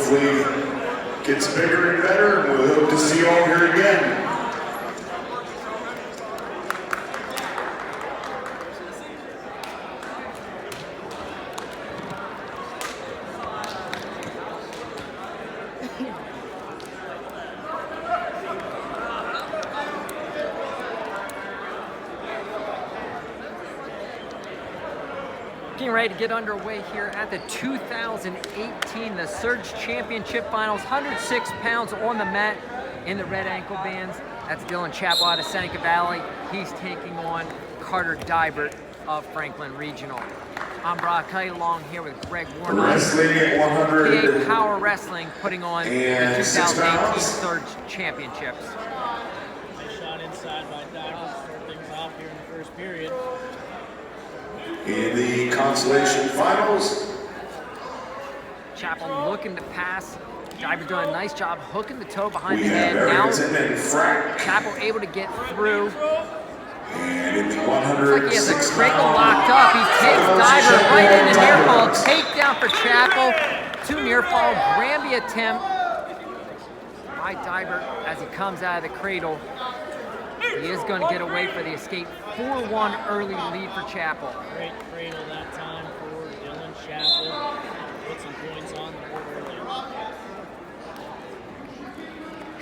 hopefully gets bigger and better, and we'll hope to see you all here again. Getting ready to get underway here at the 2018 the Surge Championship Finals. 106 pounds on the mat in the red ankle bands. That's Dylan Chappell out of Seneca Valley. He's taking on Carter Dibert of Franklin Regional. I'm Brock Kelly along here with Greg Warnock. Wrestling at 100. PA Power Wrestling putting on the 2018 Surge Championships. Nice shot inside by Dibert to start things off here in the first period. In the consolation finals, Chappell looking to pass. Dibert doing a nice job hooking the toe behind we the have head. Now Arrington and Frack. Chappell able to get through. And in the Looks like he has a 106 cradle locked up. He takes Dibert right into near fall. Takedown for Chappell. 2 near fall. Granby attempt by Dibert as he comes out of the cradle. He is going to get away for the escape. 4-1 early lead for Chappell. Great cradle that time for Dylan Chappell. Put some points on the board early.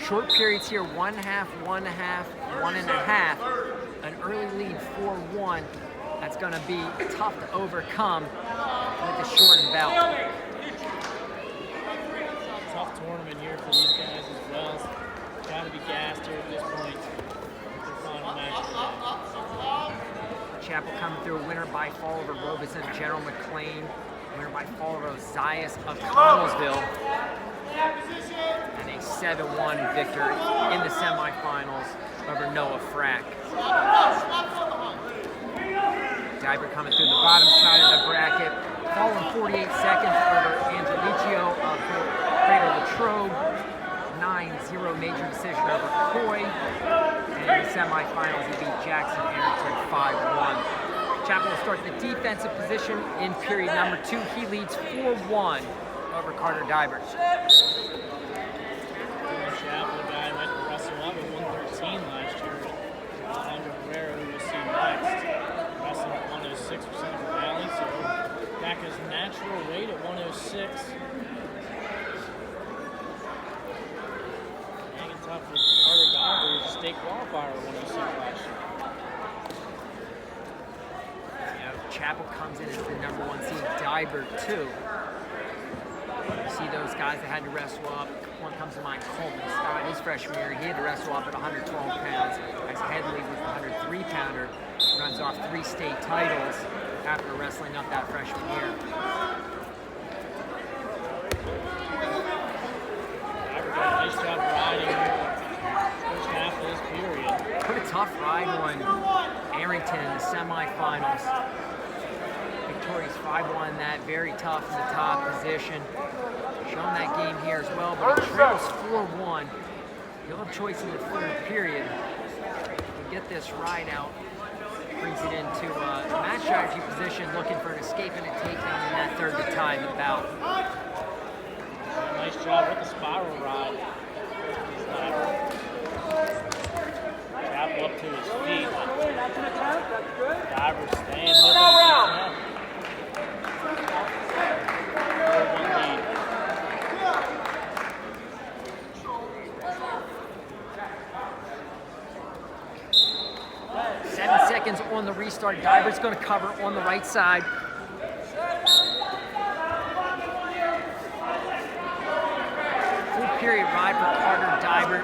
Short periods here, 1/2, 1/2, 1.5. An early lead, 4-1. That's going to be tough to overcome with the shortened bout. Tough tournament here for these guys as well. Got to be gassed here at this point. Their final match of the day. Chappell coming through, winner by fall over Robeson, General McLean. Winner by fall over Ozias of Connellsville. And a 7-1 victory in the semifinals over Noah Frack. Dibert coming through the bottom side of the bracket. Falling 48 seconds over Angelicio of Greater Latrobe. 9-0 major decision over Coy. And in the semifinals, he beat Jackson Arrington 5-1. Chappell will start the defensive position in period number 2. He leads 4-1 over Carter Dibert. Dylan Chappell, the guy went to wrestle up at 113 last year. Alejandro Herrera, who we'll see next. Wrestling at 106% of the valley, so back his natural weight at 106. Hanging tough with Carter Dibert, who's a state qualifier at 106 last year. Chappell comes in as the #1 seed, Dibert too. You see those guys that had to wrestle up. One comes to mind, Colton Scott, his freshman year. He had to wrestle up at 112 pounds. As Headley was the 103-pounder. Runs off 3 state titles after wrestling up that freshman year. Dibert got a nice job riding first half of this period. Put a tough ride on Arrington in the semifinals. Victorious 5-1 that, very tough in the top position. Shown that game here as well, but he trails 4-1. He'll have choice in the third period. To get this ride out, brings it into a match strategy position, looking for an escape and a takedown in that third to tie the bout. Nice job with the spiral ride. Chappell up to his feet. Dibert staying with him. 4-1 lead. Seconds on the restart. Dibert's going to cover on the right side. Full period ride for Carter Dibert.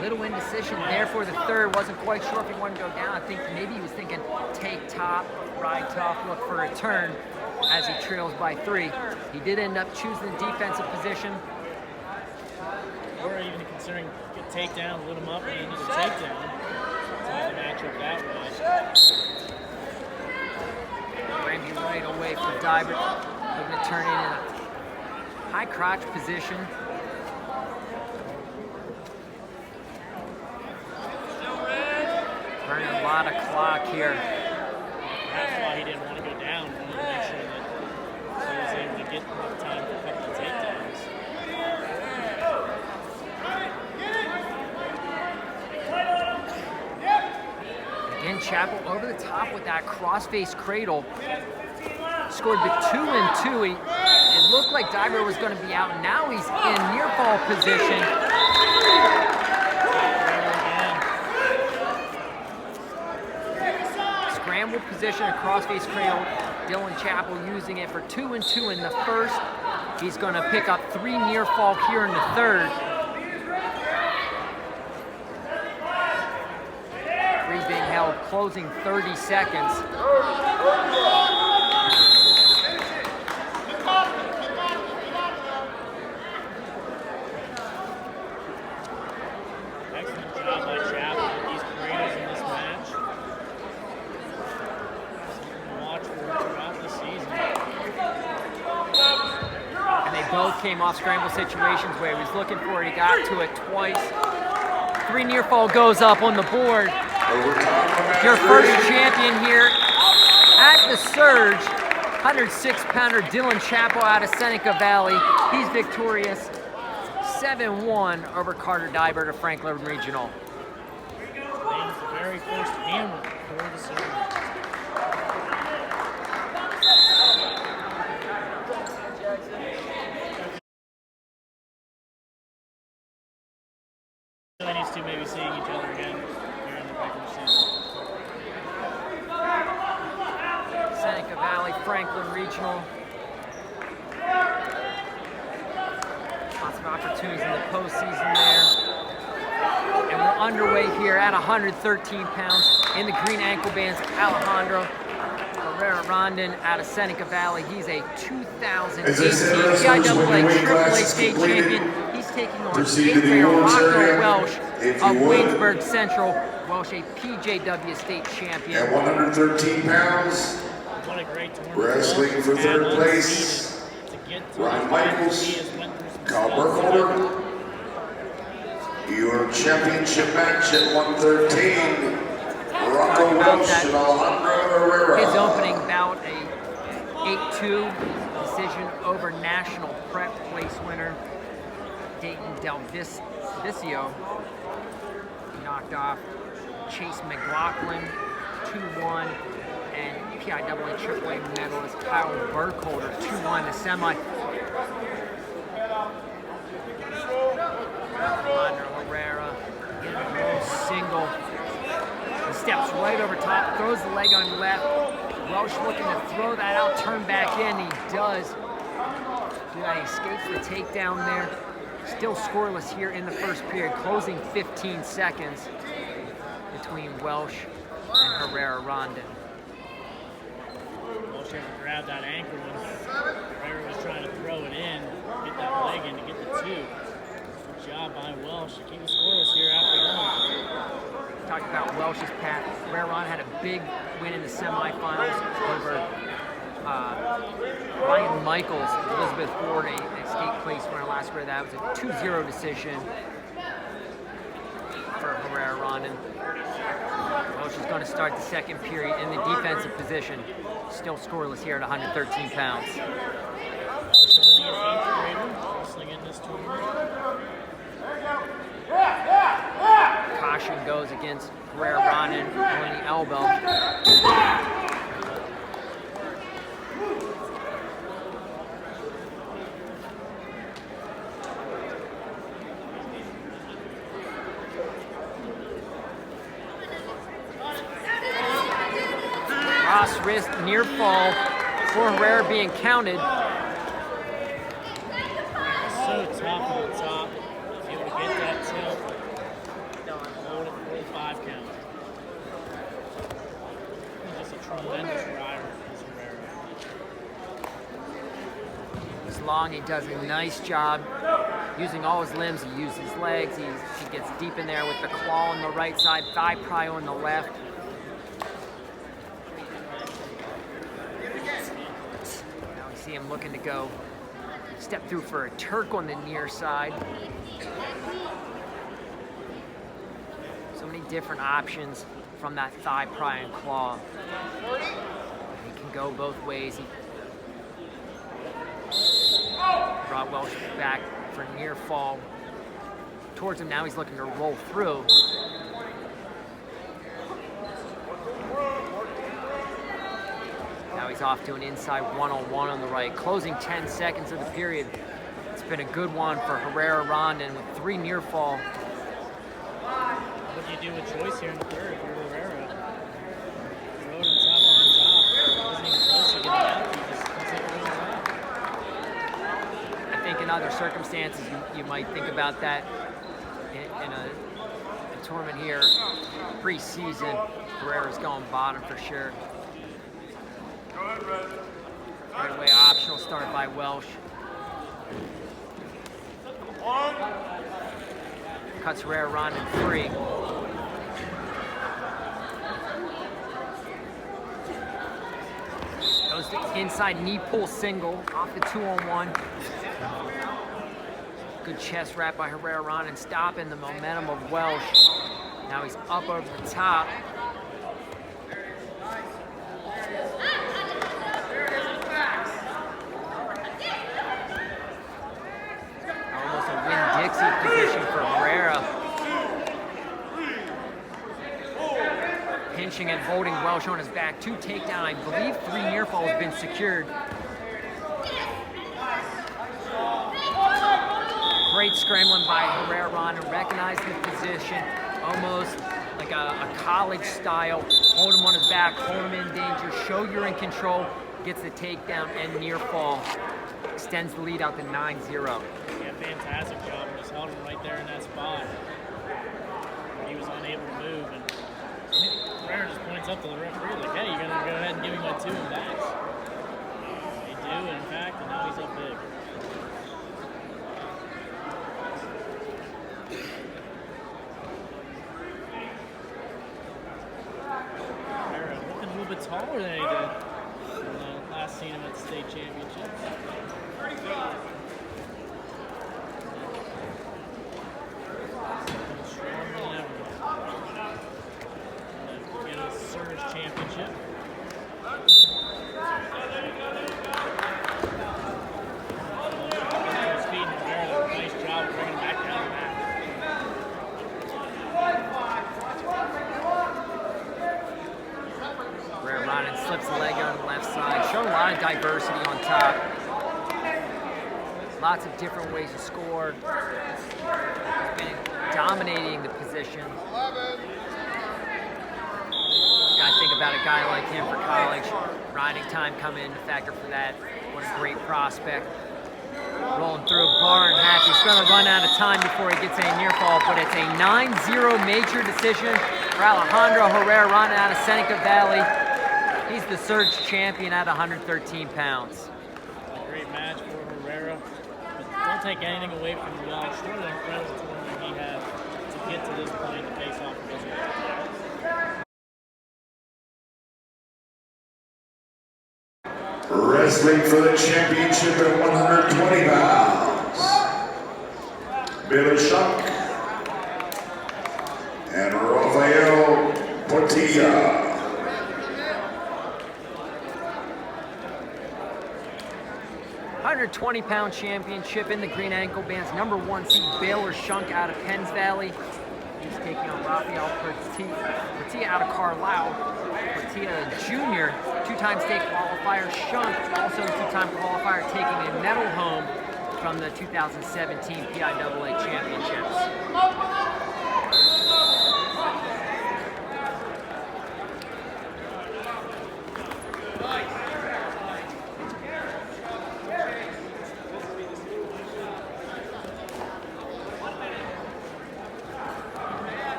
Little indecision there for the third. Wasn't quite sure if he wanted to go down. I think maybe he was thinking take top, ride tough, look for a turn as he trails by 3. He did end up choosing the defensive position. Or even considering a takedown, lit him up, and he needed a takedown. Tie the matchup that way. Granby right away for Dibert. Looking to turn it in a high crotch position. Burning a lot of clock here. That's why he didn't want to go down. He wanted to make sure that he was able to get enough time for a couple of takedowns. Again, Chapel over the top with that cross-face cradle. Scored the 2-2. It looked like Diver was going to be out. Now he's in near fall position. Scramble position, a cross-face cradle. Dylan Chapel using it for 2-2 in the first. He's going to pick up 3 near fall here in the third. 3 being held, closing 30 seconds. Excellent job by Chapel with these cradles in this match. Something to watch for throughout the season. And they both came off scramble situations where he was looking for it. He got to it twice. 3 near fall goes up on the board. Your first champion here at the Surge, 106-pounder Dylan Chapel out of Seneca Valley. He's victorious 7-1 over Carter Dibert of Franklin Regional. Lands the very first hammer for the Surge. Really needs to maybe seeing each other again here in the regular season. Seneca Valley, Franklin Regional. Lots of opportunities in the postseason there. And we're underway here at 113 pounds in the green ankle bands. Alejandro Herrera Rondon out of Seneca Valley. He's a 2018 PIAA AAA state champion. He's taking on Proceed to the eighth-grader awards Rocco area, Welsh if of you would. Waynesburg Central. Welsh, a PJW state champion. At 113 pounds, What a great tournament. wrestling for And third undefeated place, to get to Ryan the Michaels, finals. He has went through some Kyle stuff. Burkholder. Your championship match at 113, Rocco Welsh and Alejandro Herrera. His opening bout, a 8-2 decision over national prep place winner Dayton Del Vicio. He knocked off Chase McLaughlin 2-1 and PIAA AAA medalist Kyle Burkholder 2-1 the semi. Alejandro Herrera in a single. He steps right over top, throws the leg on left. Welsh looking to throw that out, turn back in. He does. Do that, he escapes the takedown there. Still scoreless here in the first period, closing 15 seconds between Welsh and Herrera Rondon. Welsh had to grab that ankle when Herrera was trying to throw it in, get that leg in to get the 2. Good job by Welsh to keep it scoreless here after 1. Talked about Welsh's path. Herrera had a big win in the semifinals over Ryan Michaels, Elizabeth Ford, a state place winner last year. That was a 2-0 decision for Herrera Rondon. Welsh is going to start the second period in the defensive position. Still scoreless here at 113 pounds. Welsh only an 8th grader wrestling in this tournament. Caution goes against Herrera Rondon on the elbow. Cross wrist near fall for Herrera being counted. So tough on the top. Able to get that tilt. Hold it 45 count. He's just a tremendous rider, this Herrera. He's long, he does a nice job using all his limbs. He uses his legs, he gets deep in there with the claw on the right side, thigh pry on the left. Now we see him looking to go step through for a Turk on the near side. So many different options from that thigh pry and claw. He can go both ways. He brought Welsh back for near fall towards him. Now he's looking to roll through. Now he's off to an inside one-on-one on the right. Closing 10 seconds of the period. It's been a good one for Herrera Rondon with 3 near fall. What do you do with Joyce here in the third if you're Herrera? You rode him top on top. Wasn't even close to getting out. He just hit over the top. I think in other circumstances you might think about that in a tournament here. Pre-season, Herrera's going bottom for sure. Right away, optional start by Welsh. Cuts Herrera Rondon free. Goes to inside knee pull single off the 2-on-1. Good chest wrap by Herrera Rondon, stopping the momentum of Welsh. Now he's up over the top. Almost a Winn-Dixie position for Herrera. Pinching and holding Welsh on his back. 2 takedown. I believe 3 near falls have been secured. Great scrambling by Herrera Rondon. Recognizing the position. Almost like a college style. Hold him on his back. Hold him in danger. Show you're in control. Gets the takedown and near fall. Extends the lead out to 9-0. Yeah, fantastic job. Just held him right there in that spot. He was unable to move, and Herrera just points up to the referee like, hey, you're going to go ahead and give him a 2 and backs. They do, in fact, and now he's up big. Herrera looking a little bit taller than he did when last seen him at the state championships. Stronger than ever. Get a Surge championship. His feet and Herrera, nice job of bringing him back down the mat. Herrera Rondon slips the leg on the left side. Showing a lot of diversity on top. Lots of different ways to score. He's been dominating the position. Gotta think about a guy like him for college. Riding time coming into factor for that. What a great prospect. Rolling through Barn Hatch. He's gonna run out of time before he gets a near fall, but it's a 9-0 major decision for Alejandro Herrera Rondon out of Seneca Valley. He's the Surge champion at 113 pounds. A great match for Herrera. But don't take anything away from Welsh. What an incredible tournament he had to get to this point to face off with his Wrestling for the championship at 120 pounds. Billy Shunk and Rafael Portilla. 120-pound championship in the green ankle bands. #1 seed Baylor Shunk out of Penns Valley. He's taking on Rafael Portilla out of Carlisle. Portilla Jr., 2-time state qualifier. Shunk, also a 2-time qualifier, taking a medal home from the 2017 PIAA championships.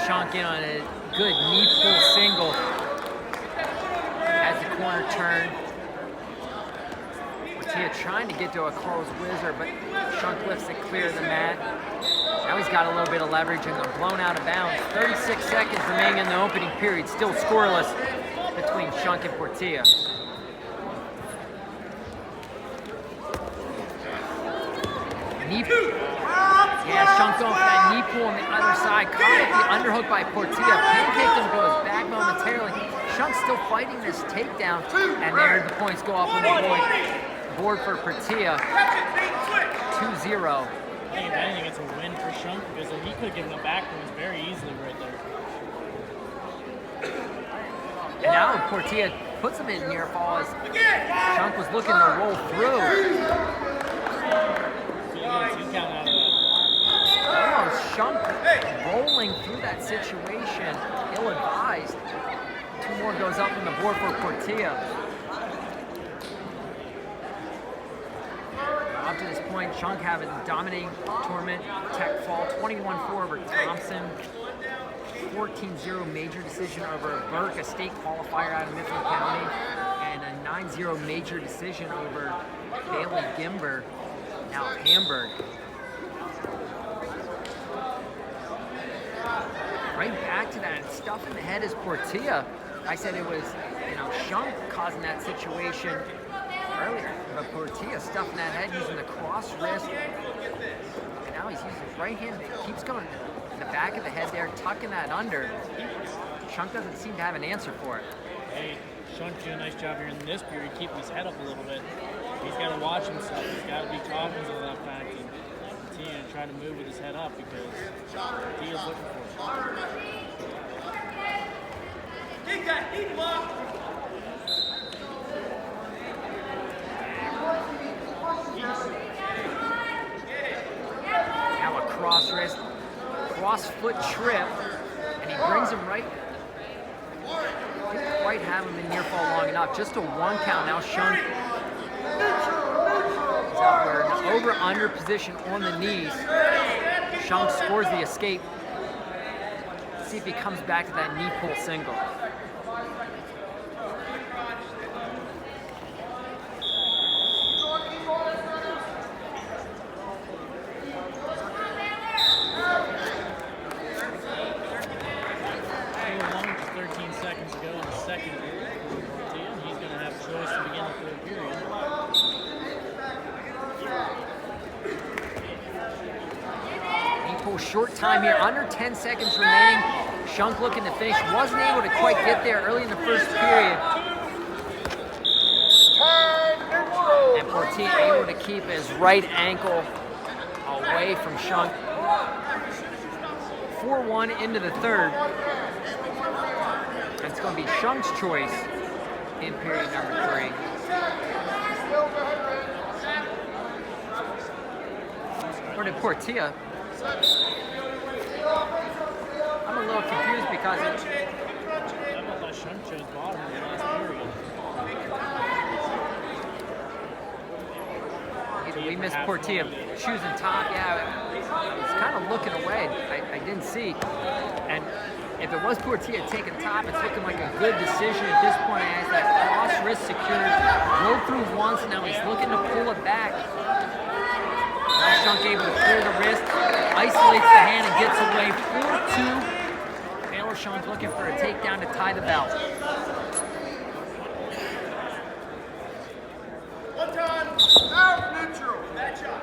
Shunk in on a good knee pull single as the corner turn. Portilla trying to get to a closed whizzer, but Shunk lifts it clear of the mat. Now he's got a little bit of leverage and they're blown out of bounds. 36 seconds remaining in the opening period, still scoreless between Shunk and Portilla. Knee. Yeah, Shunk going for that knee pull on the other side. Caught with the underhook by Portilla. Pancaked him to his back momentarily. Shunk's still fighting this takedown. And there the points go up on the board for Portilla. 2-0. I think if anything, it's a win for Shunk because he could have given the back points very easily right there. And now Portilla puts him in near fall as Shunk was looking to roll through. Count out of that. Oh, Shunk rolling through that situation, ill-advised. 2 more goes up on the board for Portilla. Up to this point, Shunk having dominating tournament, tech fall, 21-4 over Thompson, 14-0 major decision over Burke, a state qualifier out of Mifflin County, and a 9-0 major decision over Bailey Gimber, now of Hamburg. Right back to that stuff in the head is Portilla. I said it was, Shunk causing that situation earlier, but Portilla stuffing that head using the cross wrist. And now he's using his right hand. It keeps going in the back of the head there, tucking that under. Shunk doesn't seem to have an answer for it. Hey, Shunk did a nice job here in this period, keeping his head up a little bit. He's got to watch himself. He's got to be cognizant of that fact and continue to try to move with his head up because he is looking for it. Now a cross wrist, cross foot trip, and he brings him right. Didn't quite have him in near fall long enough. Just a 1 count. Now Shunk is out there in the over-under position on the knees. Shunk scores the escape. Let's see if he comes back to that knee pull single. Short time here, under 10 seconds remaining. Shunk looking to finish, wasn't able to quite get there early in the first period. And Portilla able to keep his right ankle away from Shunk. 4-1 into the third. And it's going to be Shunk's choice in period number 3. Or did Portilla? I'm a little confused because I thought Shunk chose bottom in the last period. We missed Portilla choosing top. Yeah, I was kind of looking away. I didn't see. And if it was Portilla taking top, it's looking like a good decision at this point. He has that cross wrist secured, rolled through once, and now he's looking to pull it back. Now Shunk able to clear the wrist, isolates the hand, and gets away 4-2. Taylor Shunk looking for a takedown to tie the belt. One time, out neutral. That shot.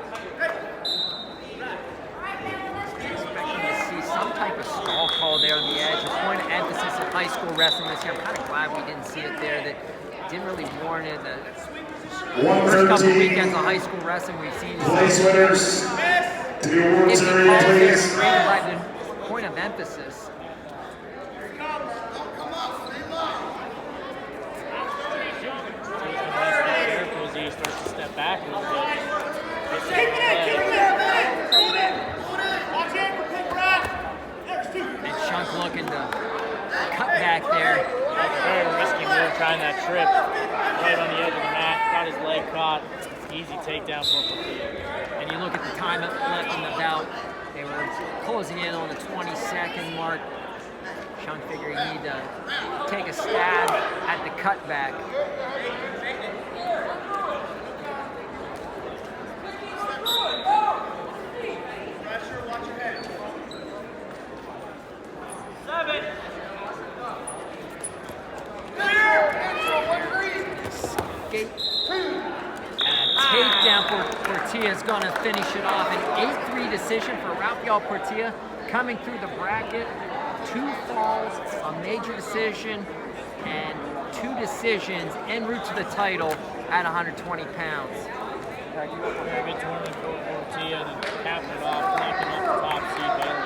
Expecting to see some type of stall call there on the edge. A point of emphasis in high school wrestling this year. I'm kind of glad we didn't see it there. That didn't really warrant it. The first couple weekends of high school wrestling we've seen Place winners to be awarded tonight, please. by the point of emphasis. Careful as he starts to step back a little bit. And Shunk looking to cut back there. Very risky move trying that trip right on the edge of the mat. Got his leg caught. Easy takedown for Portilla. And you look at the time left in the bout. They were closing in on the 20-second mark. Shunk figured he need to take a stab at the cutback. Escape. And a takedown Portilla is going to finish it off. An 8-3 decision for Rafael Portilla coming through the bracket. 2 falls, a major decision, and 2 decisions en route to the title at 120 pounds. Very good tournament for Portilla, and then capping it off, knocking off the top seed Baylor.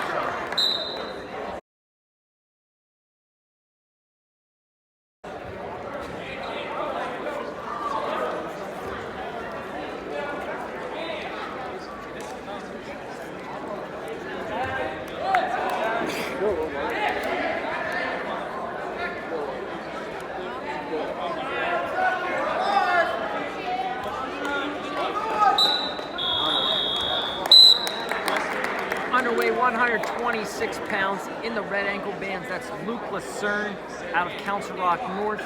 Underway, 126 pounds in the red ankle bands. That's Luke Lucerne out of Council Rock North.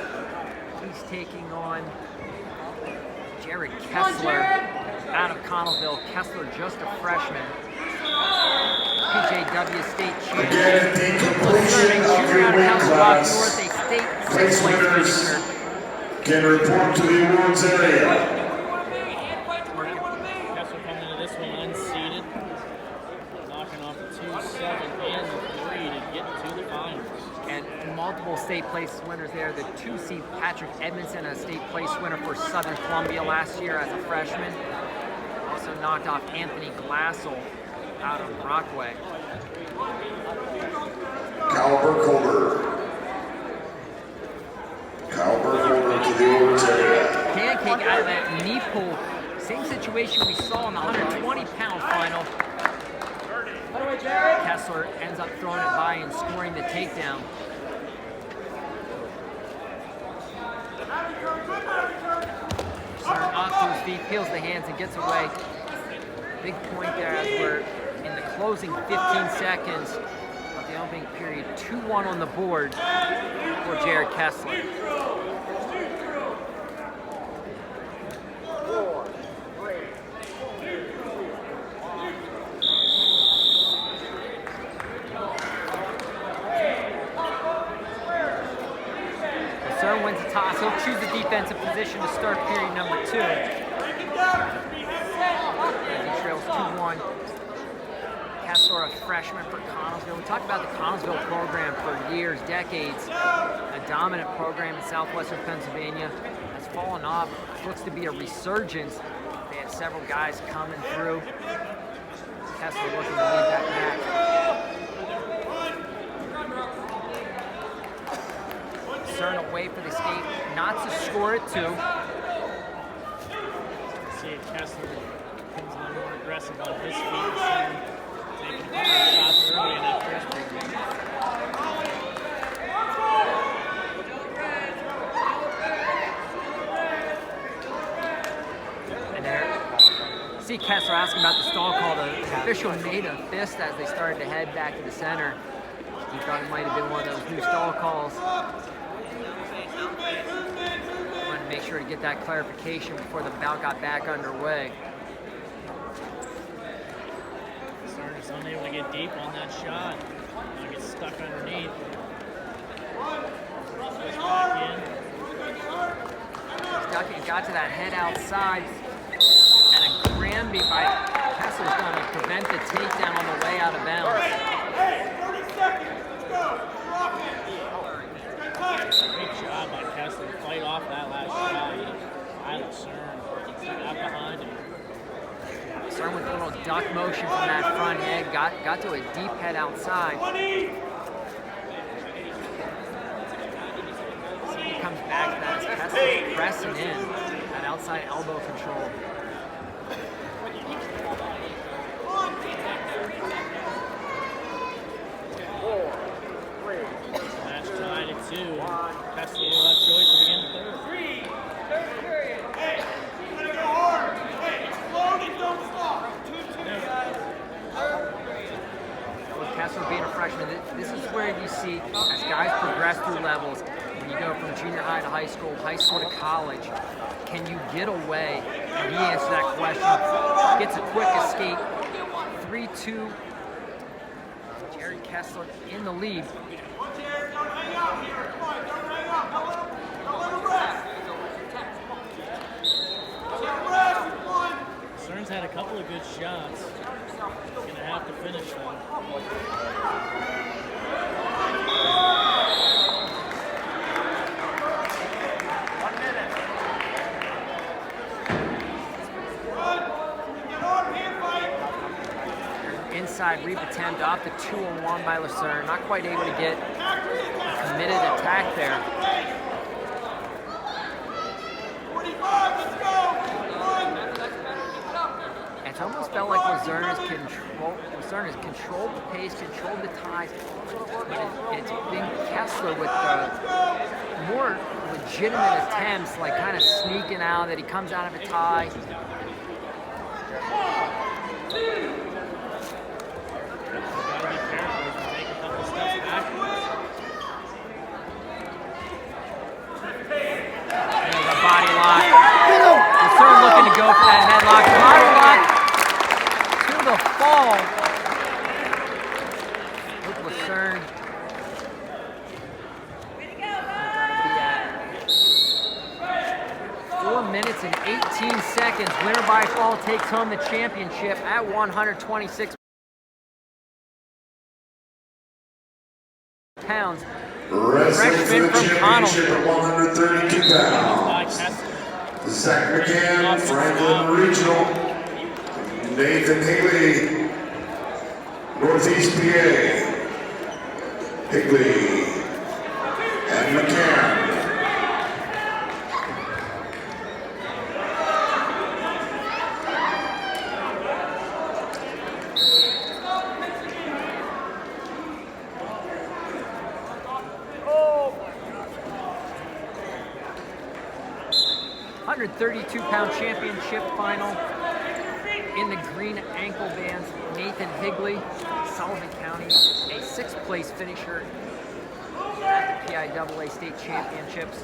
He's taking on Jared Kessler out of Connellsville. Kessler just a freshman. PJW state champion. Again, the Lucerne, completion of junior your out of weight Council Rock class. North, a state Place sixth place winners finisher. can report to the awards area. Kessler coming into this one unseeded, knocking off the 2, 7, and the 3 to get to the finals. And multiple state place winners there. The 2 seed Patrick Edmondson, a state place winner for Southern Columbia last year as a freshman. Also knocked off Anthony Glassel out of Brockway. Kyle Burkholder. Kyle Burkholder to the awards area. Pancake out of that knee pull. Same situation we saw in the 120-pound final. Kessler ends up throwing it by and scoring the takedown. Starting off to his feet, peels the hands and gets away. Big point there as we're in the closing 15 seconds of the opening period. 2-1 on the board for Jared Kessler. Lucerne wins the toss. He'll choose the defensive position to start period number 2. He trails 2-1. Kessler, a freshman for Connellsville. We talked about the Connellsville program for years, decades. A dominant program in southwestern Pennsylvania. Has fallen off. Looks to be a resurgence. They had several guys coming through. Kessler looking to lead that match. Lucerne away for the escape. Not to score it, too. See if Kessler becomes a little more aggressive on his feet. Lucerne taking a couple of shots early in that first period. And there, see Kessler asking about the stall call. The official made a fist as they started to head back to the center. He thought it might have been one of those new stall calls. Wanted to make sure to get that clarification before the bout got back underway. Lucerne is unable to get deep on that shot. Now gets stuck underneath. Goes back in. Stuck it, got to that head outside. And a Granby by Kessler's going to prevent the takedown on the way out of bounds. Hey, 30 seconds. Let's go. Great job by Kessler to fight off that last shot. By Lucerne. Got behind him. Lucerne with a little duck motion from that front head. Got to a deep head outside. 20. See, he comes back to that as Kessler pressing in. That outside elbow control. Match tied at 2. Kessler will have choice to begin the third. Hey, you gotta go hard. Hey, explode and don't stop. 2-2, guys. With Kessler being a freshman, this is where you see as guys progress through levels, when you go from junior high to high school to college, can you get away? And he answered that question. Gets a quick escape. 3-2. Jared Kessler in the lead. One chair, don't hang out here. Come on, don't hang out. Don't let him rest. Don't let him rest. Come on. had a couple of good shots. He's gonna have to finish them. Inside reap attempt off the 2-on-1 by Lucerne. Not quite able to get a committed attack there. 45, let's go! It's almost felt like Lucerne has controlled the pace, controlled the ties, but it's been Kessler with the more legitimate attempts, like kind of sneaking out, that he comes out of a tie. Body lock. Lucerne looking to go for that headlock. Body lock to the fall. With Lucerne. Be at 4 minutes and 18 seconds. Winner by fall takes home the championship at 126 pounds. Wrestling for Freshman the from championship Connell. at 132 pounds. Zach McCann, Franklin Regional. Nathan Higley, Northeast PA. Higley and McCann. £132 championship final in the green ankle bands. Nathan Higley, Sullivan County, a 6th place finisher at the PIAA state championships.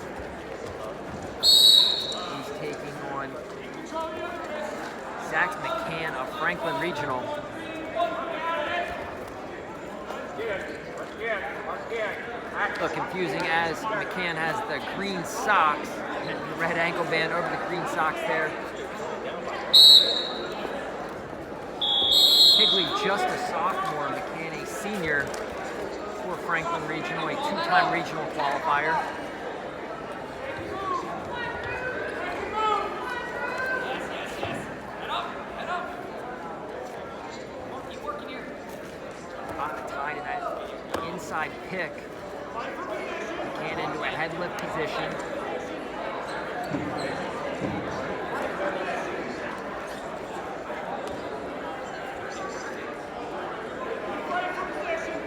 He's taking on Zach McCann of Franklin Regional. Look confusing as McCann has the green socks, the red ankle band over the green socks there. Higley just a sophomore, McCann a senior for Franklin Regional, a 2-time regional qualifier. Off the tie to that inside pick. McCann into a head lift position.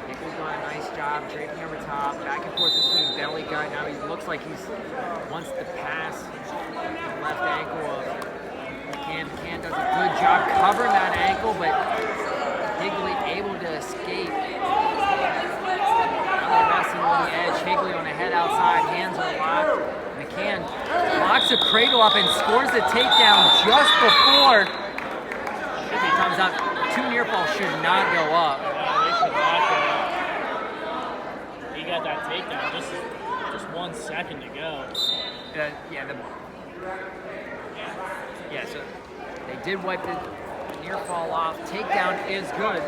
Higley's doing a nice job draping over top, back and forth between belly guard. Now he looks like he's wants to pass the left ankle of McCann. McCann does a good job covering that ankle, but Higley able to escape. Wrestling on the edge, Higley on the head outside, hands are locked. McCann locks the cradle up and scores the takedown just before Higley comes out. 2 near falls should not go up. They should not go up. He got that takedown just 1 second to go. So they did wipe the near fall off. Takedown is good.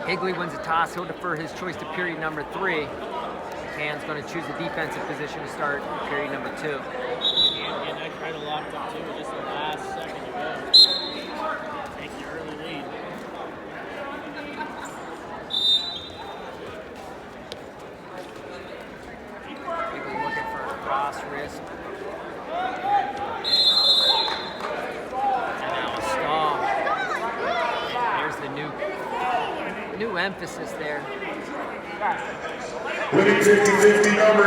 Higley wins the toss. He'll defer his choice to period number 3. McCann's going to choose the defensive position to start period number 2. And that cradle locked up too with just the last second to go. Take the early lead. Higley looking for a cross wrist. And now a stall. And here's the new emphasis there. Winning 50-50 number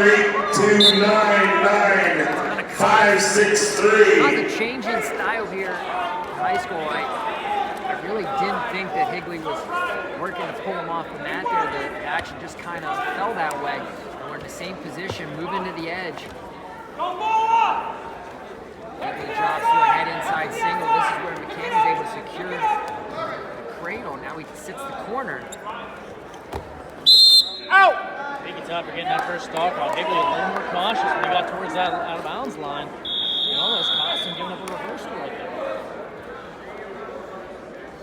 8299-563. Not a change in style here in high school. I really didn't think that Higley was working to pull him off the mat there. The action just kind of fell that way. And we're in the same position, moving to the edge. Higley drops to a head inside single. This is where McCann is able to secure the cradle. Now he sits the corner. Out! Big and tough for getting that first stalk on. Higley a little more cautious when he got towards that out of bounds line. And almost cost him giving up a reversal right there.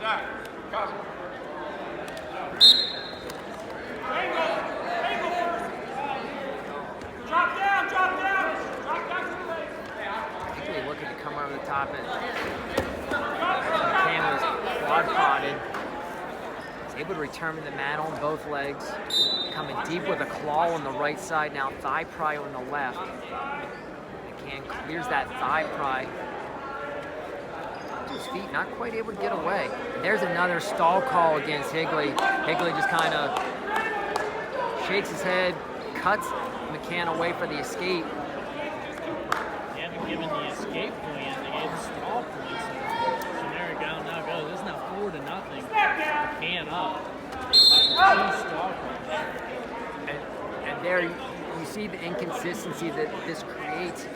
Drop down, drop down. Drop down to the leg. Higley looking to come over the top. McCann was quad-potted. He's able to return to the mat on both legs. Coming deep with a claw on the right side, now thigh pry on the left. McCann clears that thigh pry. To his feet, not quite able to get away. And there's another stall call against Higley. Higley just kind of shakes his head, cuts McCann away for the escape. They haven't given the escape point yet. They gave the stall point. So generic down now goes. This is now 4-0. McCann up. Two stall points. And there you see the inconsistency that this creates.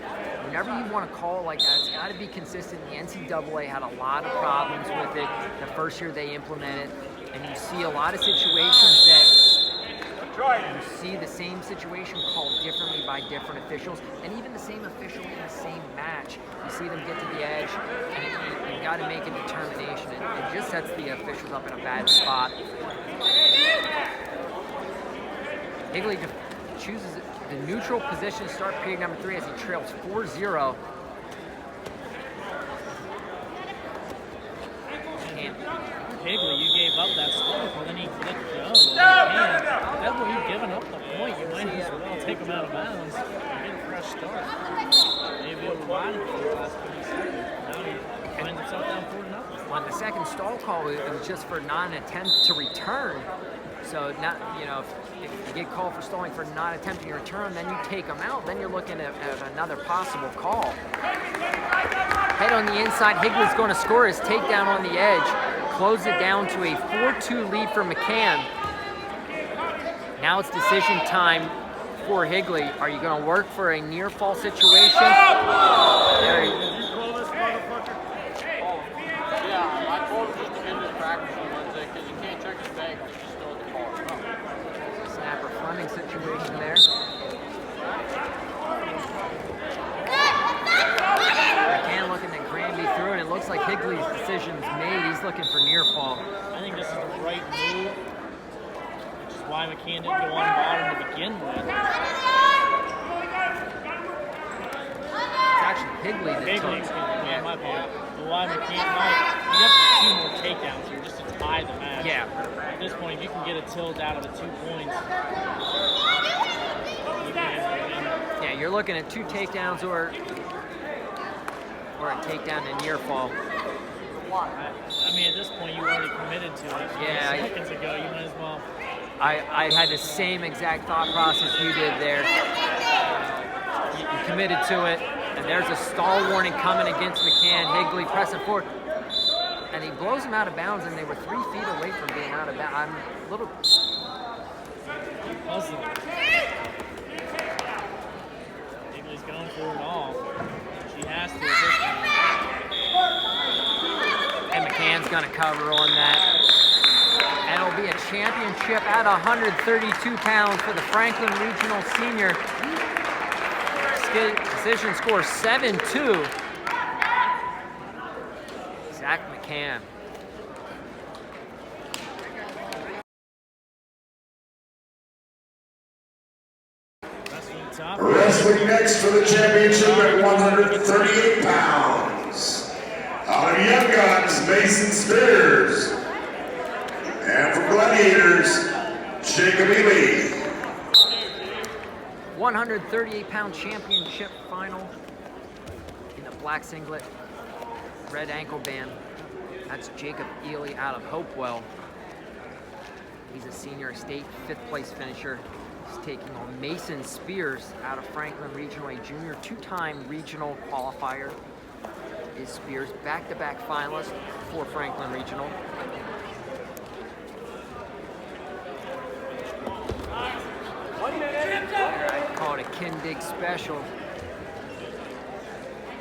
Whenever you want to call like that, it's got to be consistent. The NCAA had a lot of problems with it the first year they implemented, and you see a lot of situations that you see the same situation called differently by different officials, and even the same official in the same match. You see them get to the edge, and you got to make a determination. It just sets the officials up in a bad spot. Higley chooses the neutral position to start period number 3 as he trails 4-0. Higley, you gave up that stall, but then he let go. At that point, you've given up the point. You might as well take him out of bounds and get a fresh start. Maybe it'll ride for the last 20 seconds. Now he finds himself down 4-0. On the second stall call, it was just for non-attempt to return. So not, if you get called for stalling for not attempting to return, then you take them out. Then you're looking at another possible call. Head on the inside, Higley's going to score his takedown on the edge. Close it down to a 4-2 lead for McCann. Now it's decision time for Higley. Are you going to work for a near fall situation? There he is. Yeah, I told him just to end his practice on Wednesday because he can't check his bag because he's still at the car. Snapper funding situation there. McCann looking at Granby through it. It looks like Higley's decision's made. He's looking for near fall. I think this is the right move, which is why McCann didn't go on bottom to begin with. It's actually Higley that Higley, took. yeah, my fault. But why McCann might, you have 2 more takedowns here just to tie the match. Yeah. At this point, if you can get a tilt out of the 2 points, you can win. Yeah, you're looking at 2 takedowns or a takedown and near fall. I mean, at this point, you already committed to it. Yeah, Seconds ago, you might as well. I had the same exact thought process you did there. You committed to it, and there's a stall warning coming against McCann. Higley pressing forward, and he blows him out of bounds, and they were 3 feet away from being out of bounds. I'm a little... Puzzling. Higley's going for it all. She has to at this point. And McCann's going to cover on that. And it'll be a championship at 132 pounds for the Franklin Regional Senior. Decision score 7-2. Zach McCann. Wrestling next for the championship at 138 pounds. Out of Young Guns, Mason Spears. And for Gladiators, Jacob Ely. 138-pound championship final in the black singlet, red ankle band. That's Jacob Ely out of Hopewell. He's a senior state 5th place finisher. He's taking on Mason Spears out of Franklin Regional, a junior 2-time regional qualifier. Is Spears back-to-back finalist for Franklin Regional. I call it a Kindig special.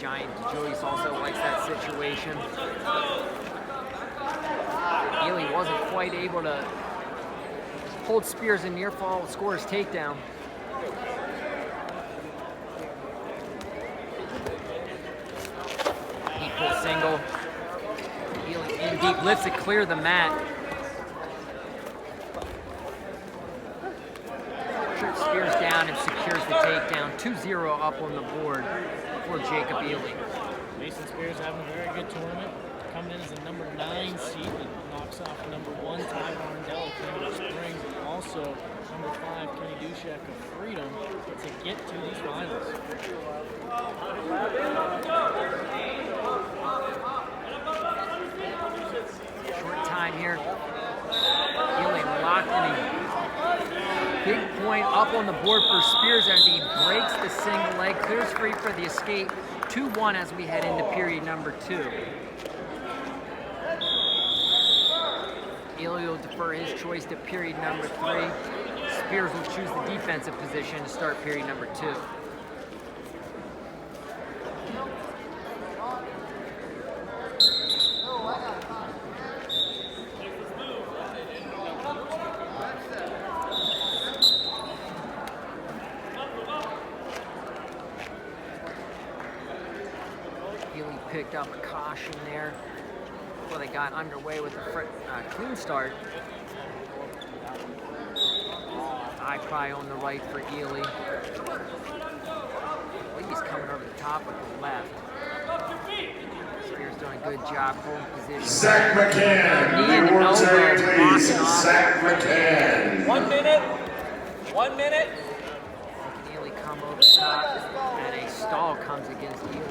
Giant Julius also likes that situation. Ely wasn't quite able to hold Spears in near fall, score his takedown. Equal single. Ely in deep, lifts it clear of the mat. Spears down and secures the takedown. 2-0 up on the board for Jacob Ely. Mason Spears having a very good tournament. Coming in as a number 9 seed and knocks off number 1 Ty Barndell of Canada Springs, and also number 5 Kenny Dushek of Freedom to get to these finals. Short time here. Ely locked in. Big point up on the board for Spears as he breaks the single leg, clears free for the escape. 2-1 as we head into period number 2. Ely will defer his choice to period number 3. Spears will choose the defensive position to start period number 2. Picked up a caution there before they got underway with a clean start. Eye pry on the right for Ely. I think he's coming over the top with the left. Spears doing a good job holding position. Zach McCann, Knee and the world elbow champion, please. blocking off. Zach McCann. 1 minute. 1 minute. Ely come over the top, and a stall comes against Ely.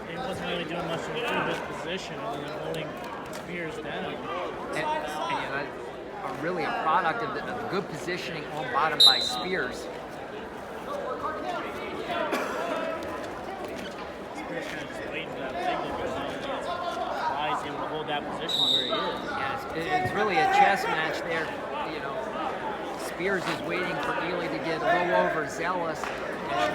He wasn't really doing much to improve his position other than holding Spears down. And really a product of good positioning on bottom by Spears. Spears kind of just waiting for that signal to go down. Why he's able to hold that position where he is. Yeah, it's really a chess match there. You know, Spears is waiting for Ely to get a little overzealous. And,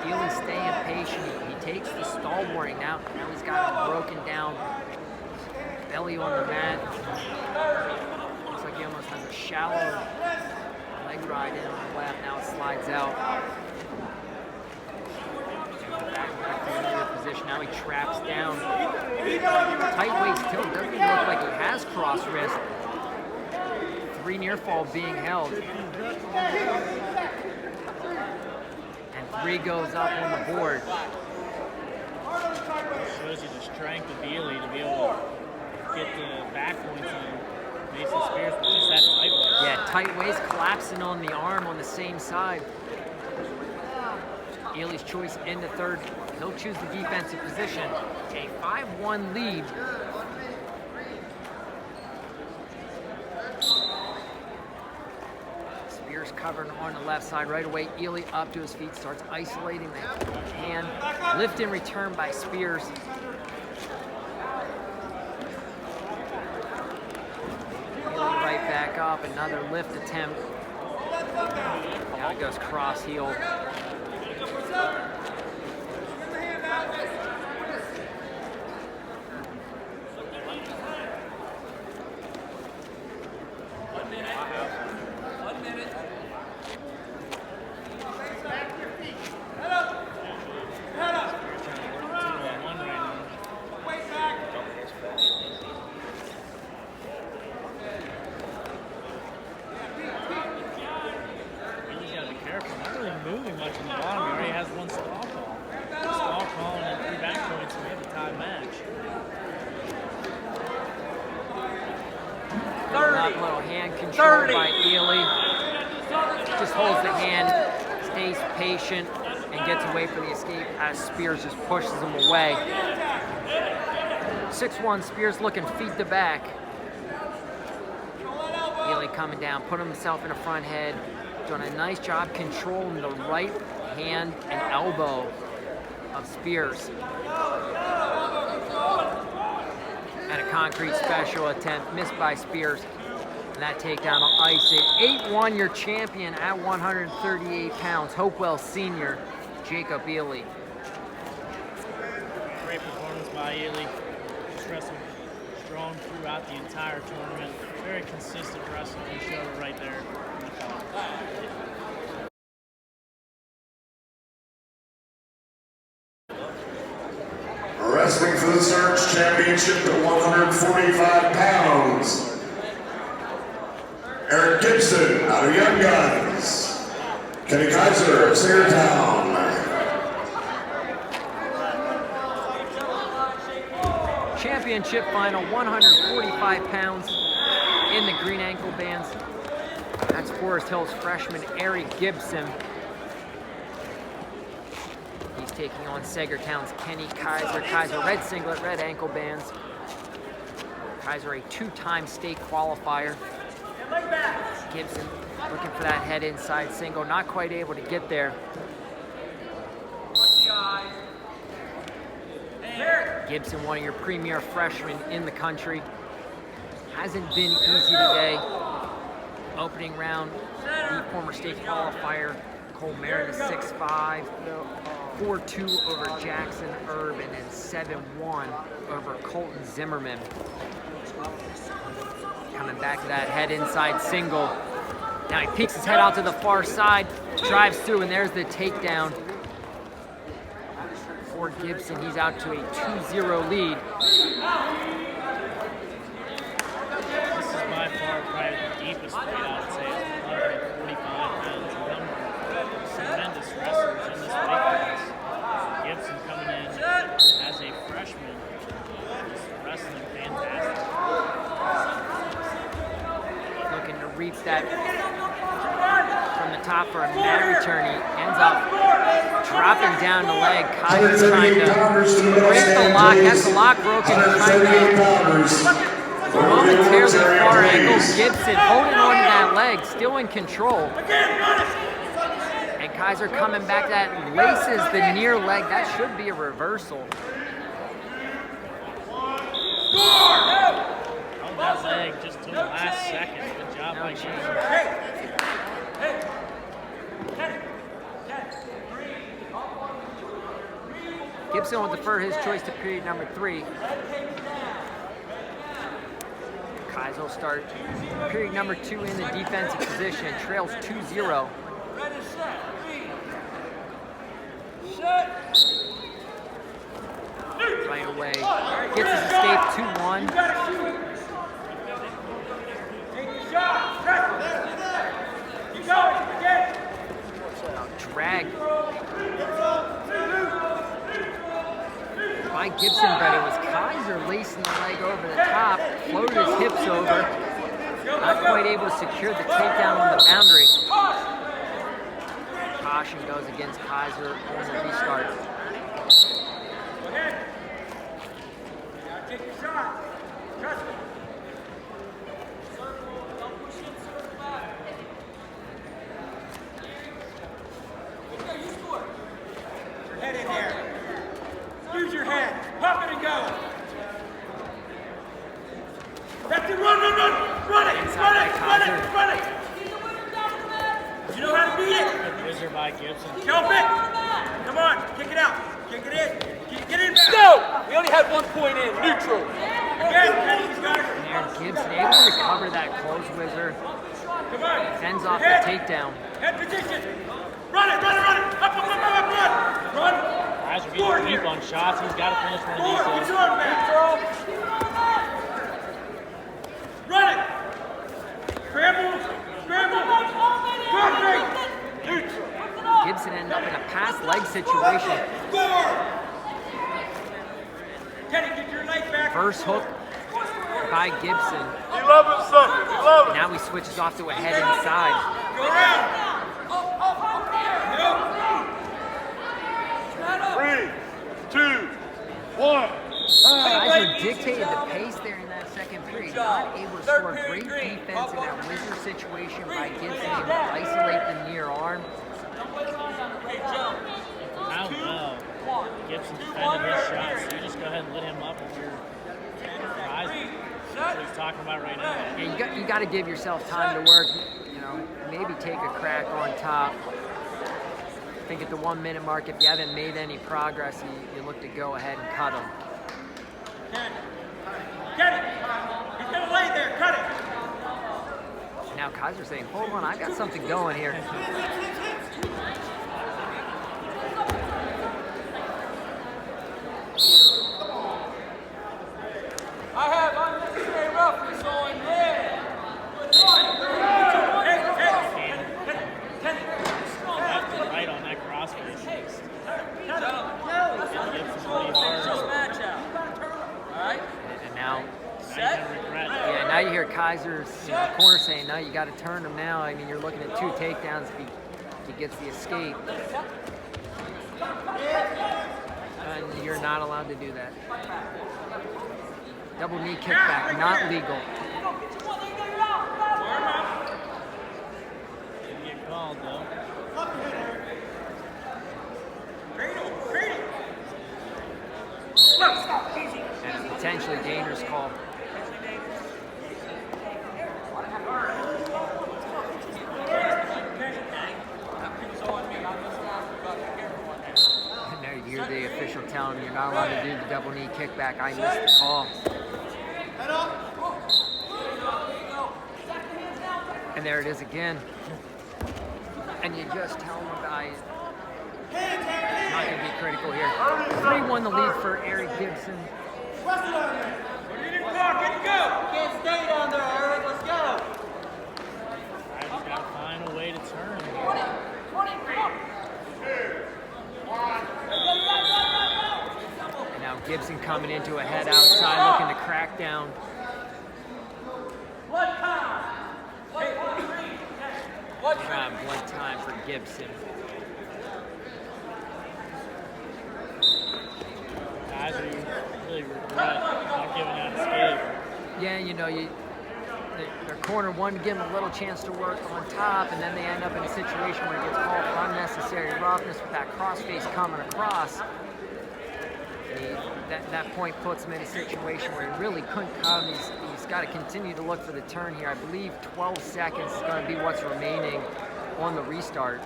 Ely's staying patient. He takes the stall warning. Now he's got him broken down. Belly on the mat. Looks like he almost has a shallow leg ride in on the left. Now it slides out. Back to another position. Now he traps down. Tight waist tilt. Doesn't even look like he has cross wrist. 3 near fall being held. And 3 goes up on the board. Shows you the strength of Ely to be able to get the back points on Mason Spears with just that tight waist. Yeah, tight waist collapsing on the arm on the same side. Ely's choice into third. He'll choose the defensive position. A 5-1 lead. Spears covering on the left side right away. Ely up to his feet, starts isolating the hand. Lift in return by Spears. Ely right back up, another lift attempt. Now it goes cross heel. And gets away for the escape as Spears just pushes him away. 6-1, Spears looking feet to back. Ely coming down, putting himself in a front head, doing a nice job controlling the right hand and elbow of Spears. And a concrete special attempt missed by Spears. And that takedown will ice it. 8-1, your champion at 138 pounds. Hopewell Sr., Jacob Ely. Great performance by Ely. Just wrestled strong throughout the entire tournament. Very consistent wrestling. He showed it right there. Wrestling for the Surge Championship at 145 pounds. Eric Gibson out of Young Guns. Kenny Kaiser of Singertown. Championship final, 145 pounds in the green ankle bands. That's Forest Hills freshman Eric Gibson. He's taking on Sagertown's Kenny Kaiser. Kaiser red singlet, red ankle bands. Kaiser a two-time state qualifier. Gibson looking for that head inside single, not quite able to get there. Gibson, one of your premier freshmen in the country. Hasn't been easy today. Opening round, the former state qualifier, Cole Merritt, a 6'5", 4-2 over Jackson Erb, and then 7-1 over Colton Zimmerman. Coming back to that head inside single. Now he peeks his head out to the far side, drives through, and there's the takedown. For Gibson, he's out to a 2-0 lead. This is by far probably the deepest weight, I would say. It's 145 pounds. A number of tremendous wrestlers in this weight class. Gibson coming in as a freshman. Just wrestling fantastic. Looking to reach that from the top for a mad return. He ends up dropping down the leg. Kaiser's trying to break the lock. Has the lock broken. Trying to momentarily far angle. Gibson holding on to that leg, still in control. And Kaiser coming back. That laces the near leg. That should be a reversal. On that leg just to the last second. Good job by Gibson. Gibson will defer his choice to period number 3. Kaiser will start period number 2 in the defensive position. Trails 2-0. Right away. Gets his escape 2-1. Drag by Gibson, but it was Kaiser lacing the leg over the top, floated his hips over, not quite able to secure the takedown on the boundary. Caution goes against Kaiser on the restart. Take a shot. Trust me. Head in there. Use your head. Pop it and go. That's it. Run, run, run. Run it. Run it. Run it. Run it. You know how to beat it. Good whizzer by Gibson. Jump it. Come on. Kick it out. Kick it in. Get in back. No! We only had 1 point in, neutral. Again, Kenny's got it. And Gibson able to recover that close whizzer. Come on. Fends off the Head. takedown. Head position. Run it, run it, run it. Up, run. Run. Kaiser getting deep on shots. He's got to finish one of Get these. your arm back. Run it. Scramble. Scramble. Perfect. Gibson ended up in a pass leg situation. Score. Kenny, get your leg back. First hook by Gibson. You love it, son. You love it. Now he switches off to a head inside. Go around. 3, 2, 1. Kaiser dictated the pace there in that second period. Not able to score great defense in that whizzer situation by Gibson. Able to isolate the near arm. How well Gibson defended his shots. So you just go ahead and lit him up if you're Kaiser. That's what he's talking about right now. Yeah, you got to give yourself time to work. You know, maybe take a crack on top. I think at the 1 minute mark, if you haven't made any progress, you look to go ahead and cut him. Kenny. He's going to lay there. Cut it. Now Kaiser's saying, hold on, I got something going here. I have unnecessary roughness on red. Left and right on that crossface. And now, Set. Regret. yeah, now you hear Kaiser's corner saying, "No, you got to turn him now." I mean, you're looking at 2 takedowns if he gets the escape, and you're not allowed to do that. Double knee kickback, not legal. Didn't get called though. And a potentially dangerous call. And there you hear the official telling him you're not allowed to do the double knee kickback. I missed the call. And there it is again. And you just tell him about it. Not going to be critical here. 3-1 the lead for Eric Gibson. Can't stay down there, Eric. Let's go. Kaiser's got to find a way to turn. And now Gibson coming into a head outside, looking to crack down. Blood time for Gibson. Kaiser, you really regret not giving that escape. Yeah, you know, their corner wanted to give him a little chance to work on top, and then they end up in a situation where he gets called for unnecessary roughness with that crossface coming across. That point puts him in a situation where he really couldn't come. He's got to continue to look for the turn here. I believe 12 seconds is going to be what's remaining on the restart.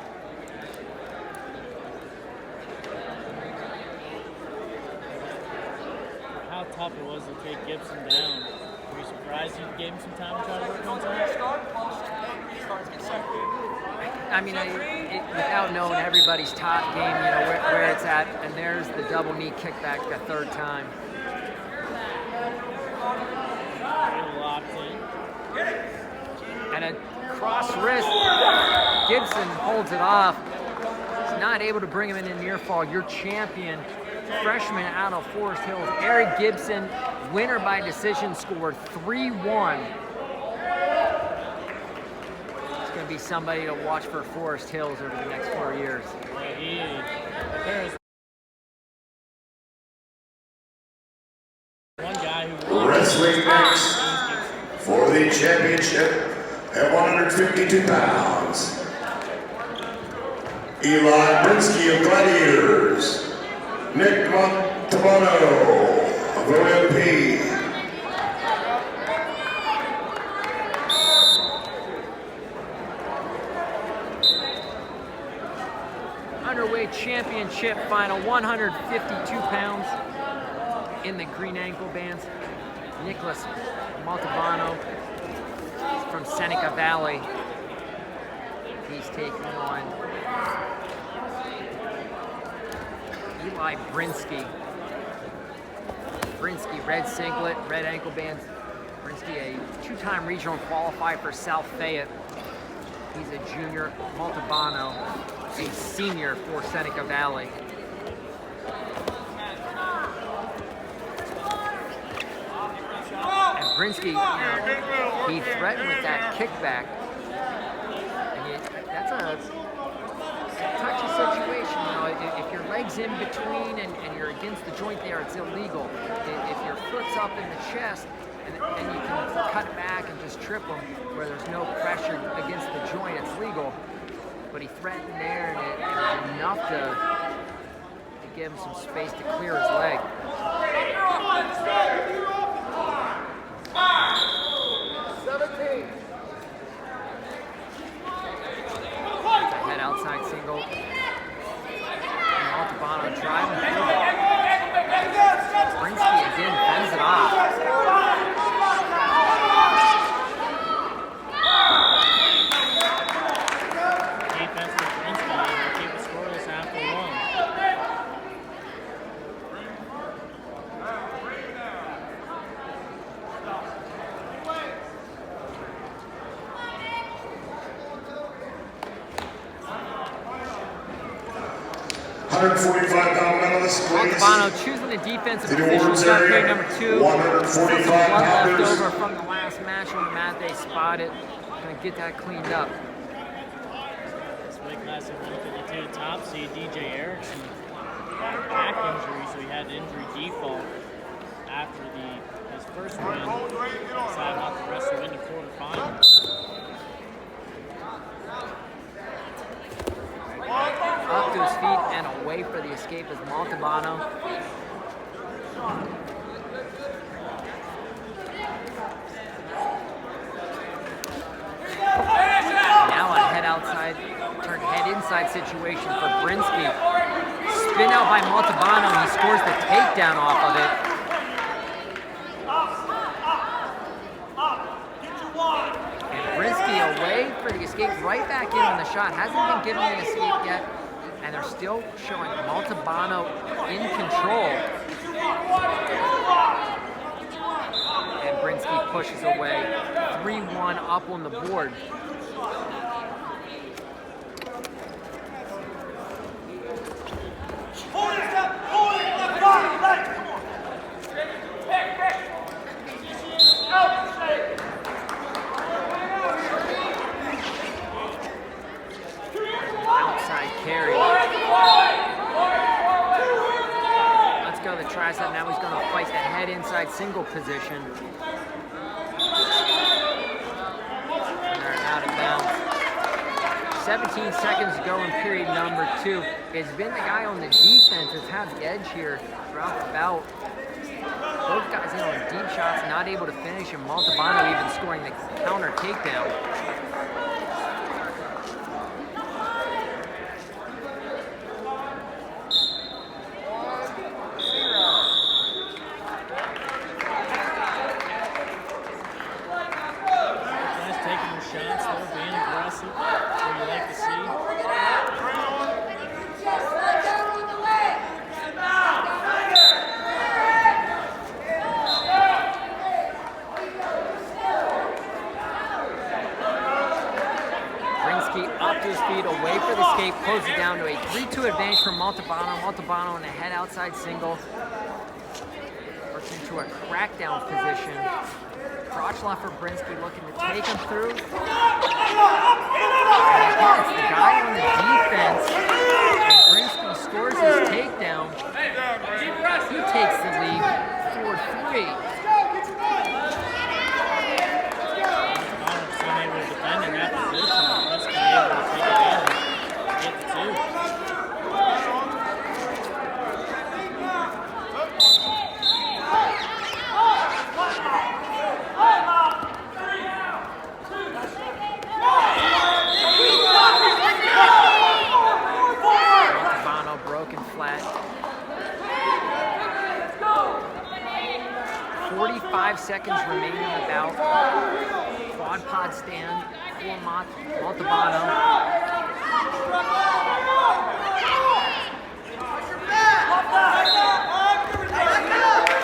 How tough it was to take Gibson down. Were you surprised you gave him some time to try to work on time? I mean, without knowing everybody's top game, you know, where it's at, and there's the double knee kickback the 3rd time. Really locked in. And a cross wrist. Gibson holds it off. He's not able to bring him in a near fall. Your champion, freshman out of Forest Hills, Eric Gibson, winner by decision, scored 3-1. It's going to be somebody to watch for Forest Hills over the next 4 years. There's one guy who Wrestling next for the championship at 152 pounds. Eli Brinsky of Gladiators. Nick Montalbano of OMP. Underweight championship final, 152 pounds in the green ankle bands. Nicholas Montalbano from Seneca Valley. He's taking on Eli Brinsky. Brinsky, red singlet, red ankle bands. Brinsky, a 2-time regional qualifier for South Fayette. He's a junior. Montalbano, a senior for Seneca Valley. And Brinsky, you know, he threatened with that kickback. And that's a touchy situation. You know, if your leg's in between and you're against the joint there, it's illegal. If your foot's up in the chest, and you can cut back and just trip him where there's no pressure against the joint, it's legal. But he threatened there, and it was enough to give him some space to clear his leg. 17. It's a head outside single. And Montalbano driving through it. Brinsky again fends it off. defense with Brinsky able to keep it scoreless after 1. 145-pound medalist, please. Montalbano choosing the defensive To the position, awards start area, period number 2. 145 Still some blood left pounders. over from the last match on the mat. They spot it. Gonna get that cleaned up. This weight class at 152, top seed DJ Erickson had a back injury, so he had injury default after his first win. Decided not to wrestle into quarterfinals. Up to his feet and away for the escape is Montalbano. Now a head outside, turn head inside situation for Brinsky. Spin out by Montalbano, he scores the takedown off of it. And Brinsky away for the escape, right back in on the shot. Hasn't been given an escape yet. And they're still showing Montalbano in control. And Brinsky pushes away. 3-1 up on the board. Outside carry. Let's go to the tricep. Now he's going to fight the head inside single position. And they're out of bounds. 17 seconds to go in period number 2. It's been the guy on the defense that's had the edge here throughout the bout. Both guys in on deep shots, not able to finish, and Montalbano even scoring the counter takedown. Guys taking their shots, though, being aggressive. That's what you like to see. Brinsky up to his feet, away for the escape, closes it down to a 3-2 advantage for Montalbano. Montalbano in a head outside single. Works into a crackdown position. Crotchloff for Brinsky looking to take him through. And again, it's the guy on the defense. And Brinsky scores his takedown. He takes the lead, 4-3. Montalbano's unable to defend in that position. Let's be able to take advantage and get the 2. Montalbano broken flat. 45 seconds remaining in the bout. Quad pod stand for Montalbano.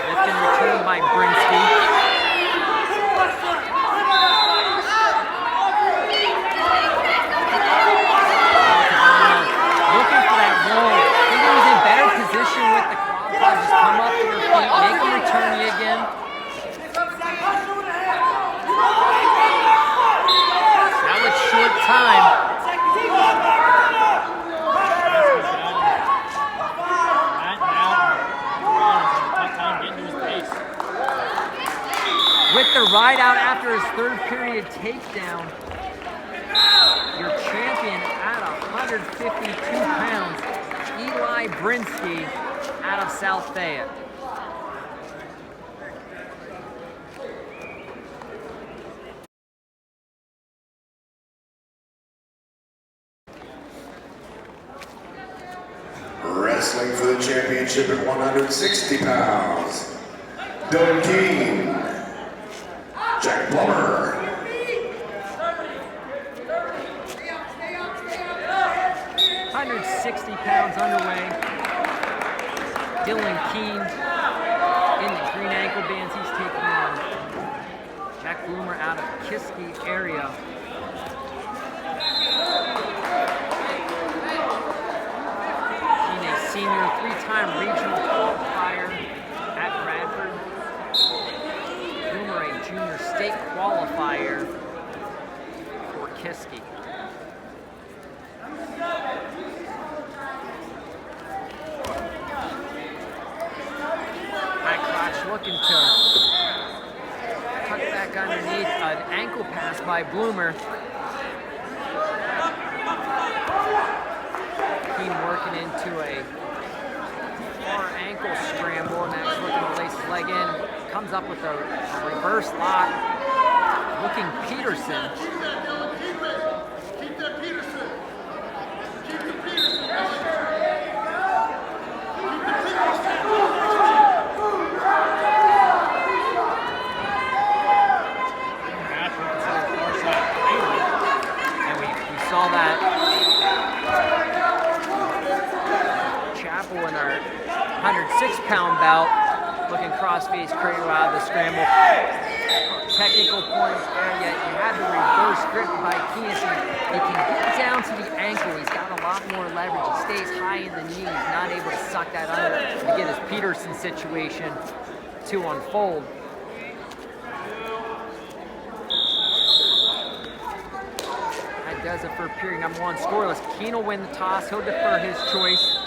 Lift and return by Brinsky. Looking for that roll. I think he was in better position with the quad pod. Just come up to your feet, make him return you again. Now it's short time. With the ride out after his third period takedown, your champion at 152 pounds, Eli Brinsky out of South Fayette. Wrestling for the championship at 160 pounds. Dylan Keene. Jack Plummer. 160 pounds underway. Dylan Keene in the green ankle bands. He's taking on Jack Bloomer out of Kiski area. Keene a by Bloomer. Keene working into a far ankle scramble, and that's looking to lace his leg in. Comes up with a reverse lock. Looking Peterson. Keep that Peterson. Keep the Peterson. And we saw that Chapel in our 106-pound bout, looking cross-face cradle out of the scramble. Technical points there, yet you had the reverse grip by Keene. He can get down to the ankle. He's got a lot more leverage. He stays high in the knee. He's not able to suck that under to get his Peterson situation to unfold. That does it for period number one. Scoreless. Keene will win the toss. He'll defer his choice.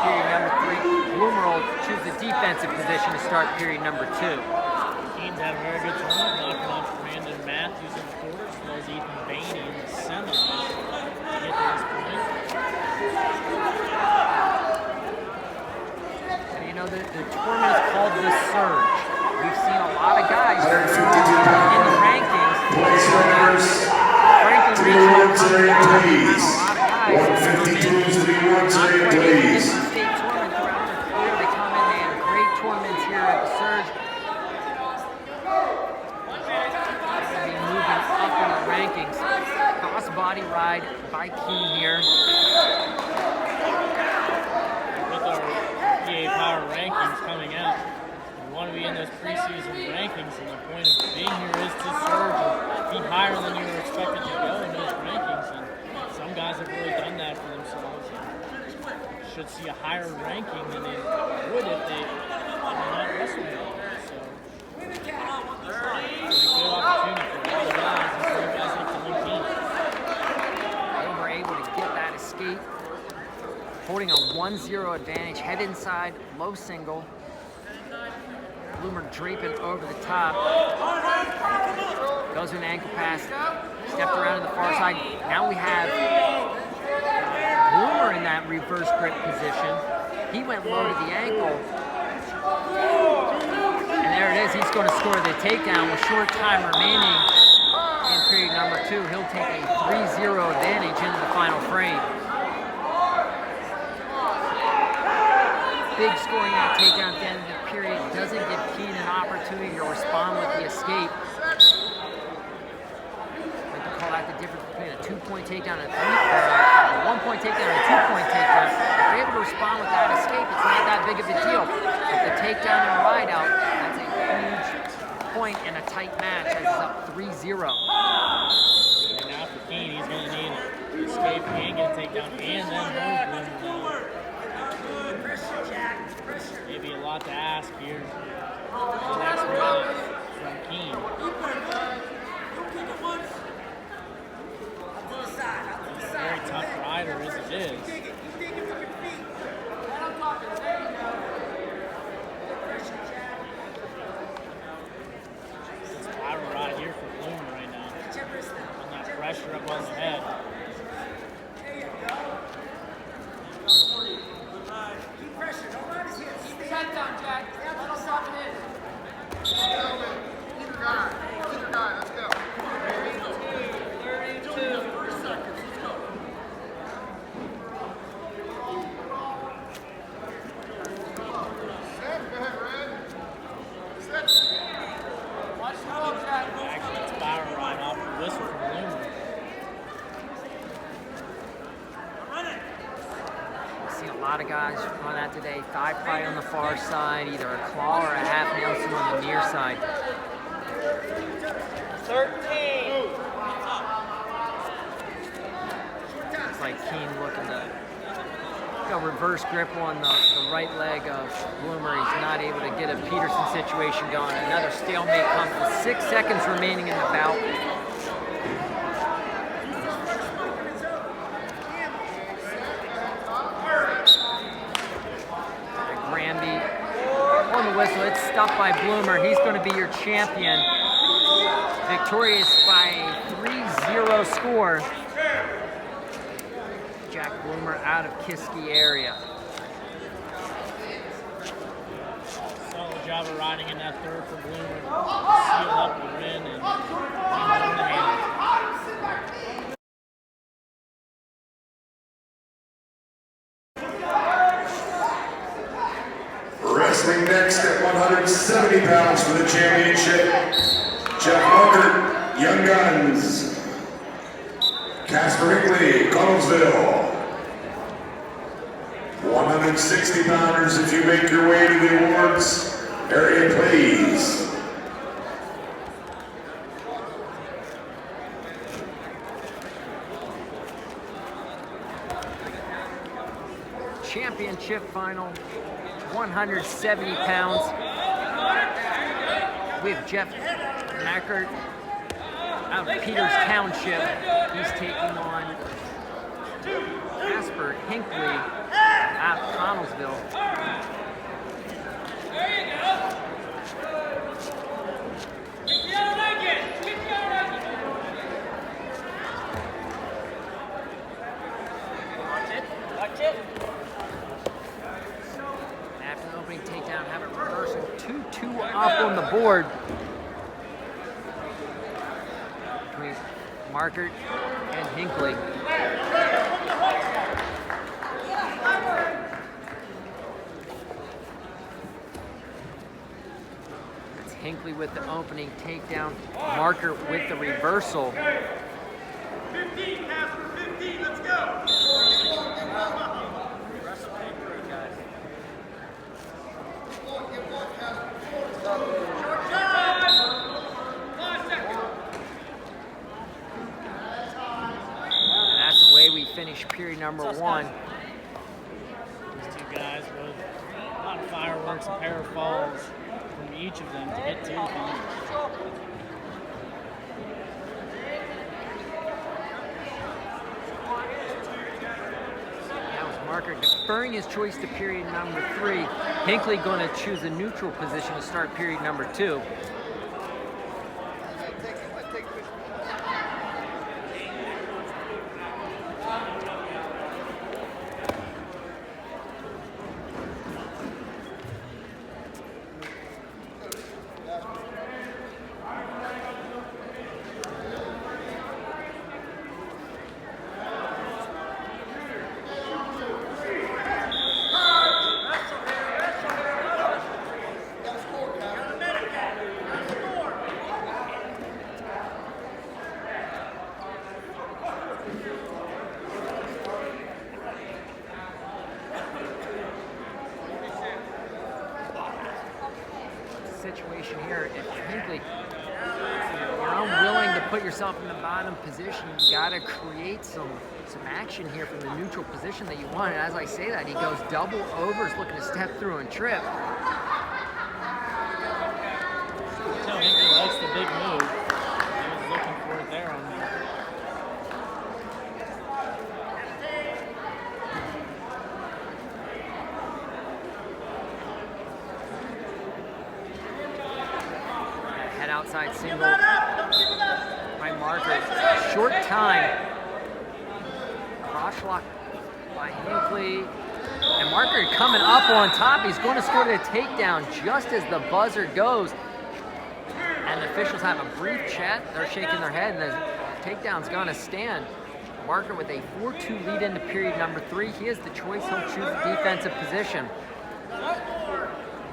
Period number three. Bloomer will choose the defensive position to start period number two. Keene's had a very good tournament, knocking off Brandon Matthews in the quarters, as well as Ethan Bainey in the semis to get to this point. And you know, the tournament is called the Surge. We've seen a lot of guys in the rankings. Place winners, Franklin to be Regional awards comes area, down. please. A lot of guys 152s to the awards not area, quite able to get please. to the state tournament throughout their career. They come in, they have great tournaments here at the Surge. They'll be moving up in the rankings. Cross-body ride by Keene here. With our PA Power rankings coming out, we want to be in those preseason rankings, and the point of being here is to surge and be higher than you were expected to go in those rankings. And some guys have really done that for themselves. And should see a higher ranking than they would if they were not wrestling well. So, it's a good opportunity for all the guys, including guys like the team. Bloomer able to get that escape. Holding a 1-0 advantage. Head inside, low single. Bloomer draping over the top. Goes to an ankle pass. Stepped around to the far side. Now we have Bloomer in that reverse grip position. He went low to the ankle. And there it is. He's going to score the takedown with short time remaining in period number two. He'll take a 3-0 advantage into the final frame. Big scoring that takedown at the end of the period. Doesn't give Keene an opportunity to respond with the escape. Like to call that the difference between a 2-point takedown and a 1-point takedown and a 2-point takedown. If they're able to respond with that escape, it's not that big of a deal. But the takedown and ride out, that's a huge point in a tight match as it's up 3-0. And now for Keene, he's going to need to escape and get a takedown and then move Bloomer. Maybe a lot to ask here in the next minute from Keene. He's a very tough rider as it is. It's a spiral ride here for Bloomer right now. And that pressure up on the head. Actually, spiral ride off the whistle from Bloomer. We've seen a lot of guys run that today. Thigh fight on the far side, either a claw or a half Nelson on the near side. 13. It's like Keene looking to go reverse grip on the right leg of Bloomer. He's not able to get a Peterson situation going. Another stalemate comes with 6 seconds remaining in the bout. Granby on the whistle. It's stopped by Bloomer. He's going to be your champion. victorious by 3-0 score. Jack Bloomer out of Kiski area. Solid job of riding in that third for Bloomer. Seal up the win and leave it in the hand. Wrestling next at 170 pounds for the championship, Jeff Walker, Young Guns. Casper Hinckley, Connellsville. 160 pounders, if you make your way to the awards area, please. Championship final, 170 pounds. We have Jeff Mackert out of Peters Township. He's taking on Casper Hinckley out of Connellsville. After the opening takedown, have a reversal. 2-2 up on the board between Markert and Hinckley. That's Hinckley with the opening takedown. Markert with the reversal. 15, Casper, 15, let's go. And that's the way we finish period number one. These two guys with a lot of fireworks and pair of falls from each of them to get to the final. That was Markert deferring his choice to period number three. Hinckley going to choose a neutral position to start period number two. Situation here, if Hinckley, you're unwilling to put yourself in the bottom position, you gotta create some action here from the neutral position that you want. And as I say that, he goes double overs, looking to step through and trip. So Hinckley likes the big move. He was looking for it there on there. Head outside single by Markert. Short time. Crosslock by Hinckley. And Markert coming up on top. He's going to score the takedown just as the buzzer goes. And the officials have a brief chat. They're shaking their head, and the takedown's going to stand. Markert with a 4-2 lead into period number three. He has the choice. He'll choose a defensive position.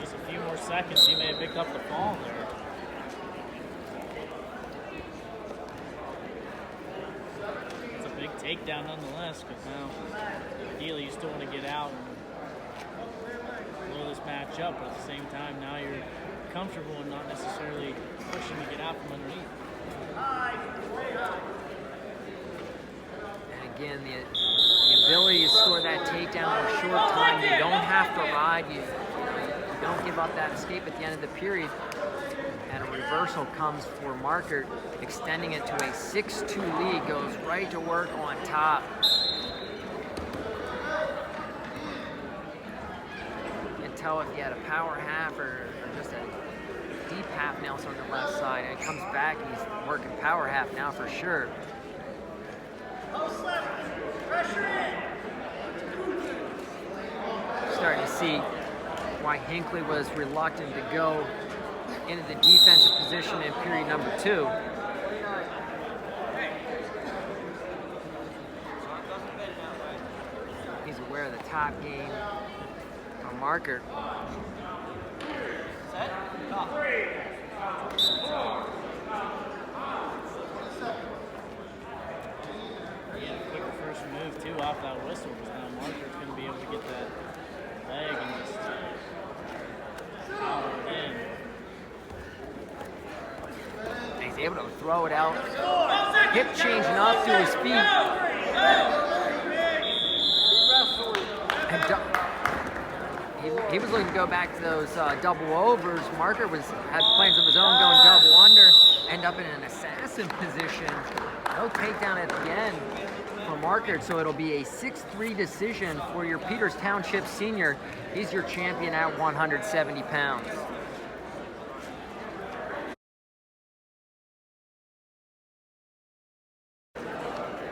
Just a few more seconds, he may have picked up the fall there. It's a big takedown nonetheless, because now ideally you still want to get out and blow this match up, but at the same time now you're comfortable and not necessarily pushing to get out from underneath. And again, the ability to score that takedown in a short time. You don't have to ride. You don't give up that escape at the end of the period. And a reversal comes for Markert, extending it to a 6-2 lead. Goes right to work on top. You can tell if you had a power half or just a deep half now on the left side, and comes back. He's working power half now for sure. Starting to see why Hinckley was reluctant to go into the defensive position in period number 2. He's aware of the top game on Marker. Yeah, quicker first move too off that whistle, because now Marker's going to be able to get that leg and just power it in. And he's able to throw it out, hip changing up to his feet. And he was looking to go back to those double overs. Marker had plans of his own going double under, end up in an assassin position. No takedown at the end for Marker, so it'll be a 6-3 decision for your Peters Township senior. He's your champion at 170 pounds.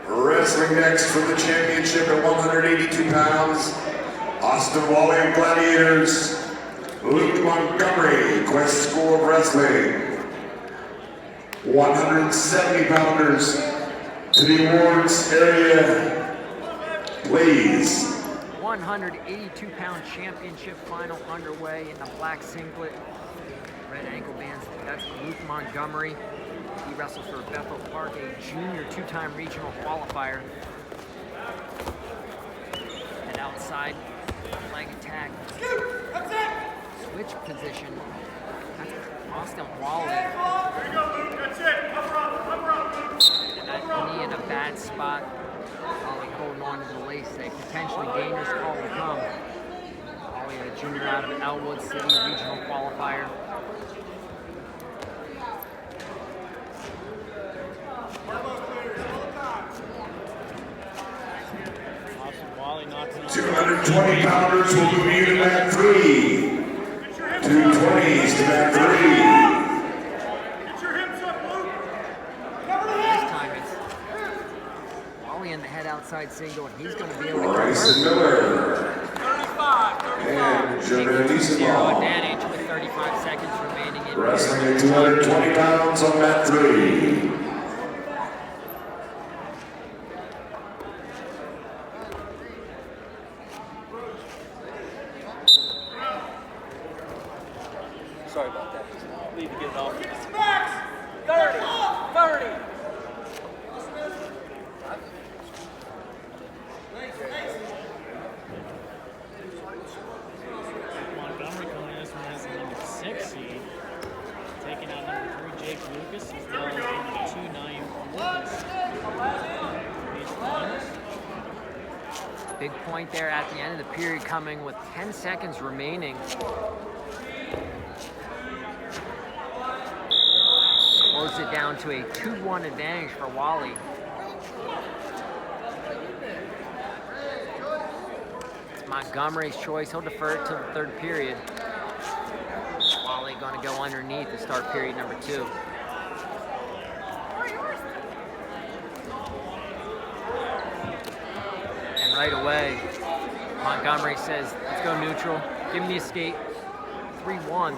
Wrestling next for the championship at 182 pounds, Austin Wally Gladiators, Luke Montgomery, Quest School of Wrestling. 170 pounders to the awards area, please. 182-pound championship final underway in the black singlet, red ankle bands. That's Luke Montgomery. He wrestles for Bethel Park, a junior 2-time regional qualifier. And outside, leg attack. Switch position. That's Austin Wally. There you go, Luke. That's it. Cover up. And that knee in a bad spot. Wally holding on to the lace. A potentially dangerous call to come. Wally, a junior out of Elwood City, regional qualifier. Austin Wally knocks it off. 220 pounders will be meeting at 3. 220s to that 3. Get your hips up, Luke. Cover the head. This time it's Wally in the head outside single, and he's going to be able to Bryson convert. Miller 35. and Zero Jeremy advantage with 35 seconds remaining in wrestling at 220 pounds on mat 3. Sorry about that. Need to get it off. Get some backs. 30. Montgomery coming in this one as the number 6 seed, taking out number 3 Jake Lucas, as well as number 2 Naeem Lucas. These finals. Big point there at the end of the period, coming with 10 seconds remaining. Close it down to a 2-1 advantage for Wally. It's Montgomery's choice. He'll defer it to the third period. Wally going to go underneath to start period number 2. And right away, Montgomery says, let's go neutral. Give me the escape. 3-1.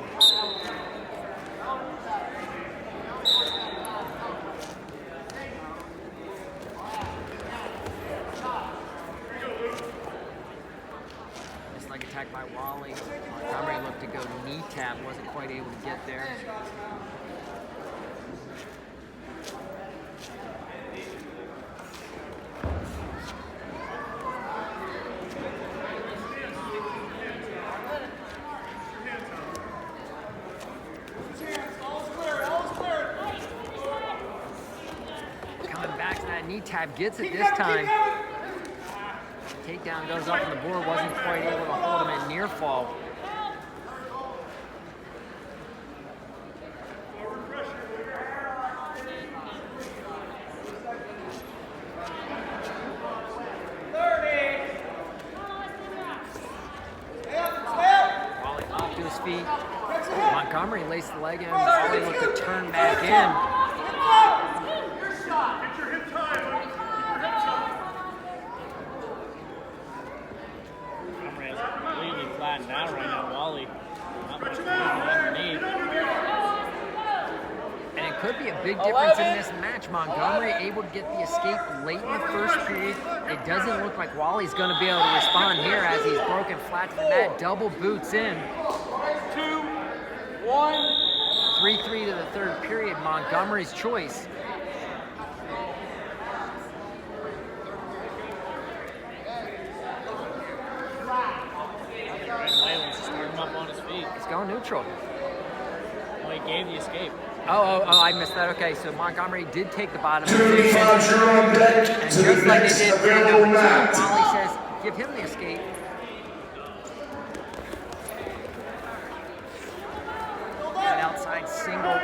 Leg attack by Wally. Montgomery looked to go knee tap, wasn't quite able to get there. Coming back to that knee tap, gets it this time. Takedown goes up on the board, wasn't quite able to hold him in near fall. Wally off to his feet. Montgomery laced the leg in. Wally looked to turn back in. Montgomery has completely flattened out right now. Wally, not much movement underneath. And it could be a big difference in this match. Montgomery able to get the escape late in the first period. It doesn't look like Wally's going to be able to respond here as he's broken flat to the mat. Double boots in. 3-3 to the third period. Montgomery's choice. Right away wants to start him up on his feet. He's going neutral. Well, he gave the escape. Oh, I missed that. Okay, so Montgomery did take the bottom position. 285 are on deck And to the just like they next did for available number 2, mat. Wally says, give him the escape. An outside single.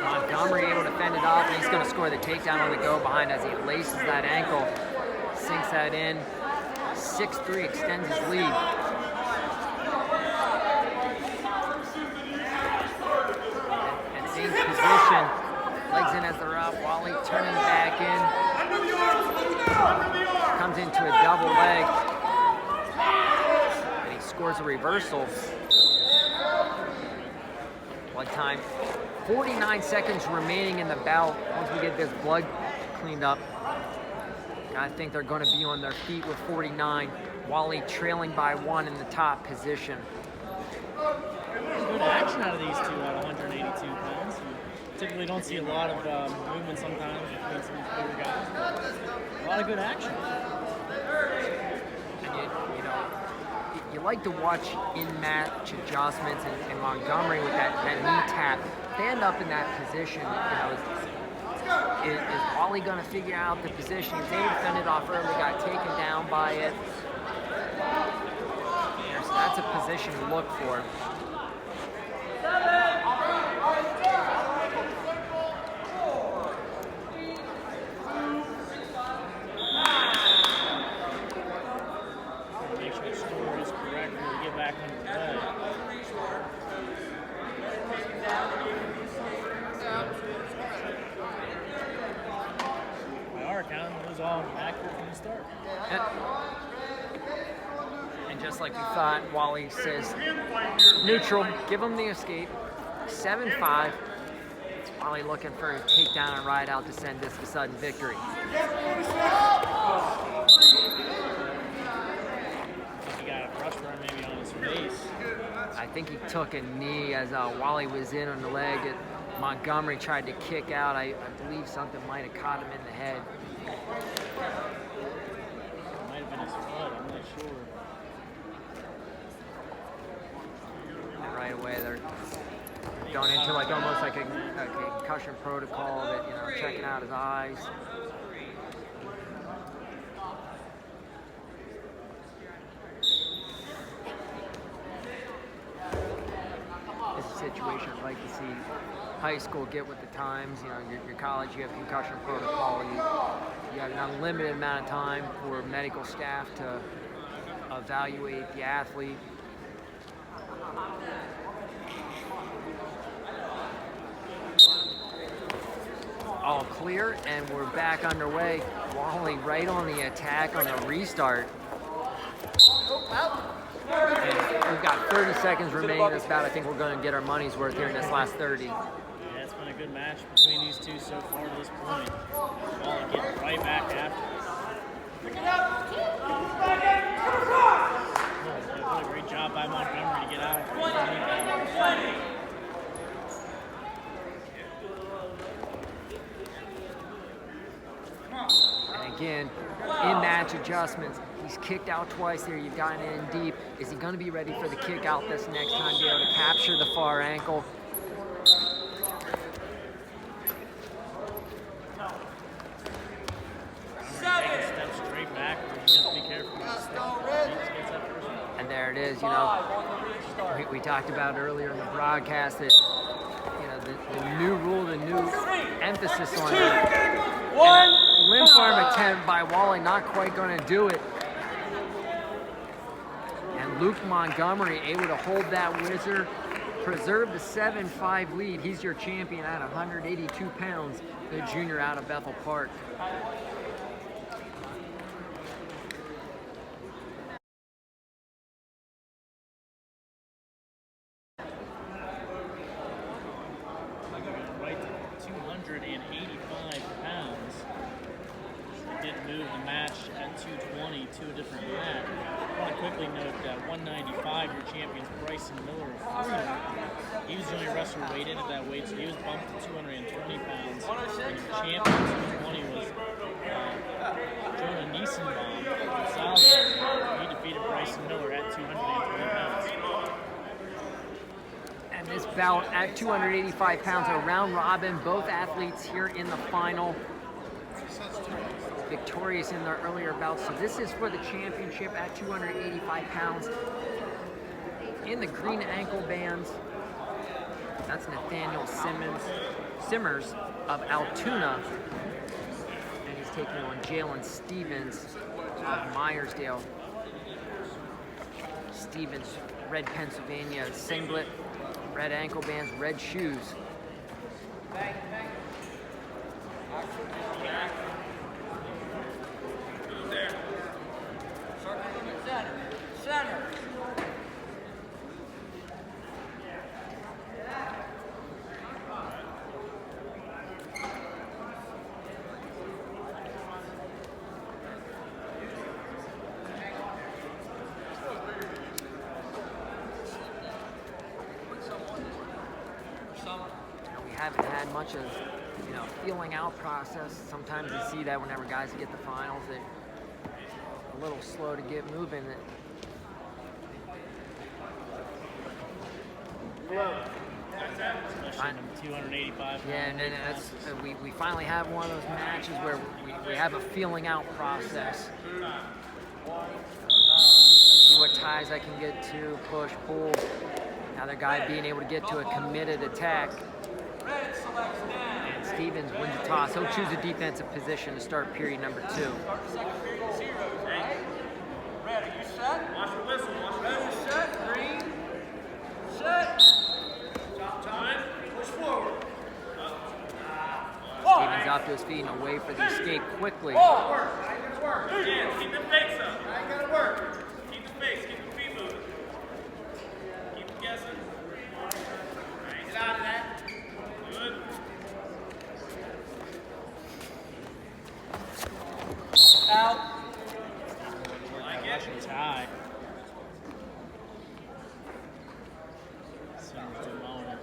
Montgomery able to fend it off, and he's going to score the takedown on the go behind as he laces that ankle. Sinks that in. 6-3 extends his lead. And same position. Legs in as they're up. Wally turning back in. Comes into a double leg. And he scores a reversal. Blood time. 49 seconds remaining in the bout. Once we get this blood cleaned up, I think they're going to be on their feet with 49. Wally trailing by 1 in the top position. Good action out of these two at 182 pounds. You typically don't see a lot of movement sometimes between some of these bigger guys. A lot of good action. And you like to watch in-match adjustments, and Montgomery with that knee tap, stand up in that position. Is Wally going to figure out the position? He's able to fend it off early, got taken down by it. So that's a position to look for. Make sure the score is correct when we get back underway. By our count, it was all accurate from the start. And just like we thought, Wally says neutral, give him the escape. 7-5. Wally looking for a takedown and ride out to send this to sudden victory. He got a brush run maybe on his face. I think he took a knee as Wally was in on the leg. Montgomery tried to kick out. I believe something might have caught him in the head. Might have been his foot, I'm not sure. And right away they're going into like almost like a concussion protocol that, checking out his eyes. This is a situation I'd like to see high school get with the times. Your college, you have concussion protocol. You have an unlimited amount of time for medical staff to evaluate the athlete. All clear, and we're back underway. Wally right on the attack on the restart. And we've got 30 seconds remaining in this bout. I think we're going to get our money's worth here in this last 30. Yeah, it's been a good match between these two so far to this point. Wally getting right back after it. What a great job by Montgomery to get out. And again, in-match adjustments. He's kicked out twice there. You've gotten in deep. Is he going to be ready for the kick out this next time, be able to capture the far ankle? Take a step straight back. You have to be careful. And there it is. We talked about earlier in the broadcast that the new rule, the new emphasis on limb arm attempt by Wally, not quite going to do it. And Luke Montgomery able to hold that whizzer preserved the 7-5 lead. He's your champion at 182 pounds, the junior out of Bethel Park. Right to 285 pounds. We did move the match at 220 to a different mat. I want to quickly note that 195, your champion's Bryson Miller of Freeman. He was the only wrestler weighed in at that weight, so he was bumped to 220 pounds. And your champion 220 was Jonah Niesenbaum from Salisbury. He defeated Bryson Miller at 220 pounds. And this bout at 285 pounds, a round robin, both athletes here in the final. Victorious in their earlier bouts. So this is for the championship at 285 pounds. In the green ankle bands, that's Nathaniel Simmers of Altoona. And he's taking on Jalen Stevens of Myersdale. Stevens, red Pennsylvania singlet, red ankle bands, red shoes. We haven't had much of, feeling out process. Sometimes you see that whenever guys get the finals, they're a little slow to get moving. Especially in 285 Yeah, and then that's, we finally have one of those matches where we have a feeling out process. See what ties I can get to, push, pull. Another guy being able to get to a committed attack. And Stevens wins the toss. He'll choose a defensive position to start period number 2. Second period, 0. Right? Red, are you set? Watch the whistle. Ready, set. Green. Set. Stop time. Push forward. Stevens off to his feet and away for the escape quickly. Ball. Work. I ain't gonna work. Yeah, keep the face up. I ain't gonna work. Keep the face. Keep the feet moving. Keep them guessing. Get out of that. Good. Out. Like Russian tie. Simmers doing well with that.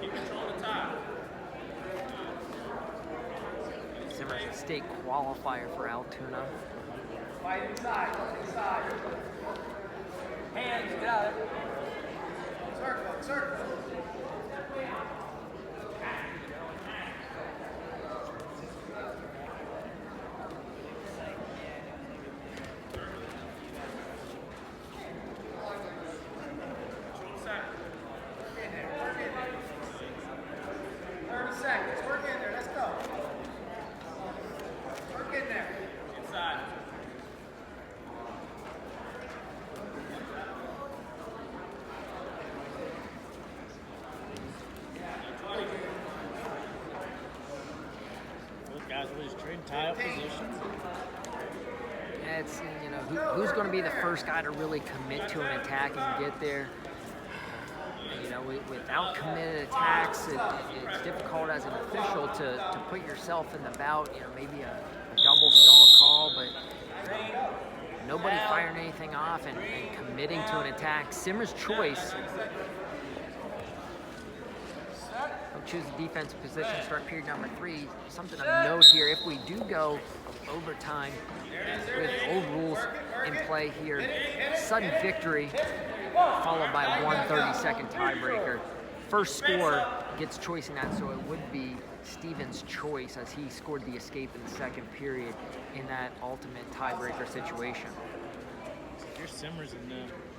Keep control of the tie. Simmers a state qualifier for Altoona. Fight inside. Inside. Hands. Get out of it. Circle. Circle. Guys, we're just trading tie-up positions. Yeah, it's, who's going to be the first guy to really commit to an attack and get there? Without committed attacks, it's difficult as an official to put yourself in the bout. Maybe a double stall call, but nobody firing anything off and committing to an attack. Simmers' choice. He'll choose a defensive position, start period number 3. Something of note here, if we do go overtime with old rules in play here, sudden victory followed by 132nd tiebreaker. First score gets choice in that, so it would be Stevens' choice as he scored the escape in the second period in that ultimate tiebreaker situation. If you're Simmers and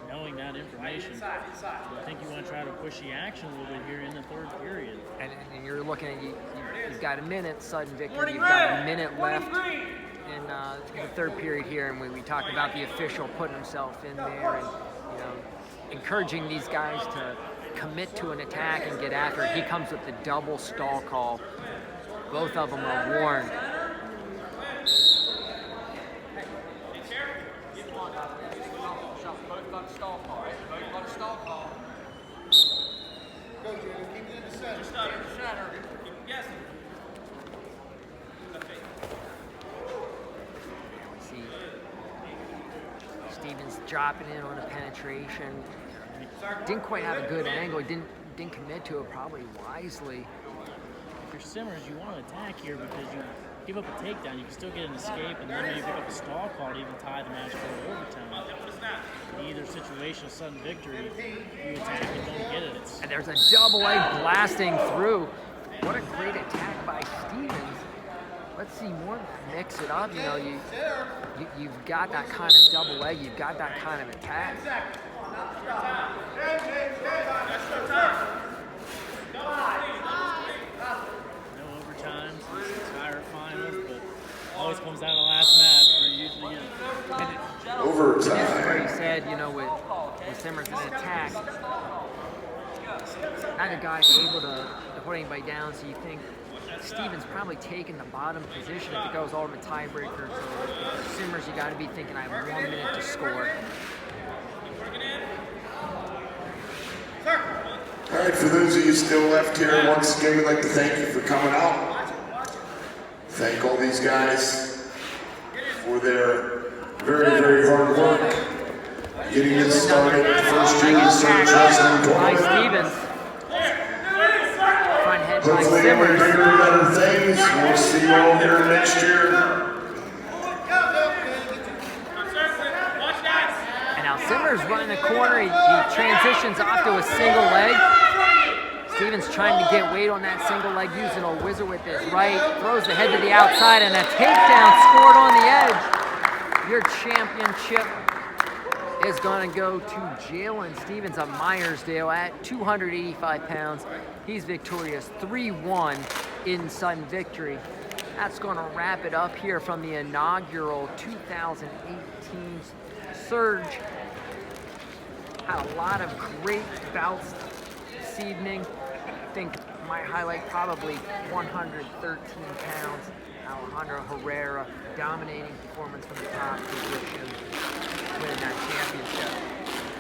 knowing that information, I think you want to try to push the action a little bit here in the third period. And you're looking at, you've got a minute, sudden victory, you've got a minute left in the third period here, and we talked about the official putting himself in there, and encouraging these guys to commit to an attack and get after it. He comes with the double stall call. Both of them are warned. Both got a stall call, right? Both got a stall call. Go, Jalen. Keep it in the center. Stay in the center. Keep guessing. See Stevens dropping in on a penetration. Didn't quite have a good angle. Didn't commit to it probably wisely. If you're Simmers, you want to attack here because you give up a takedown, you can still get an escape, and then maybe pick up a stall call to even tie the match for overtime. In either situation of sudden victory, you attack and don't get it. And there's a double leg blasting through. What a great attack by Stevens. Let's see more of that. Mix it up. You know, you've got that kind of double leg. You've got that kind of attack. No overtimes, this entire finals, but always comes down to the last match where you usually get it. This is where he Overtime. said, you know, with Simmers in an attack, not a guy able to put anybody down, so you think Stevens probably taking the bottom position if it goes ultimate tiebreaker. So Simmers, you got to be thinking, I have 1 minute to score. All right, for those of you still left here, once again, we'd like to thank you for coming out. Thank all these guys for their very, very hard work getting this started. First year Surge Wrestling By Tournament. Stevens. Front head by Hopefully they will Simmers. bigger and better things. We'll see you all here next year. And now Simmers running the corner. He transitions off to a single leg. Stevens trying to get weight on that single leg, using a wizard with his right. Throws the head to the outside, and a takedown scored on the edge. Your championship is going to go to Jalen Stevens of Myersdale at 285 pounds. He's victorious 3-1 in sudden victory. That's going to wrap it up here from the inaugural 2018 Surge. Had a lot of great bouts this evening. I think my highlight probably 113 pounds. Alejandro Herrera, dominating performance from the top position, winning that championship.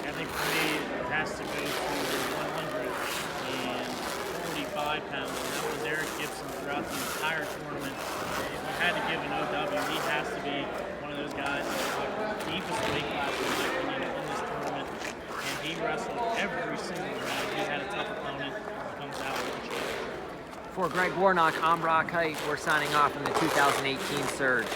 I think for me, it has to go to 145 pounds, and that was Eric Gibson throughout the entire tournament. If we had to give an OW, he has to be one of those guys that's the deepest weight class, in my opinion, in this tournament. And he wrestled every single round. He had a tough opponent, and comes out with a championship. For Greg Warnock, I'm Brock Height. We're signing off from the 2018 Surge.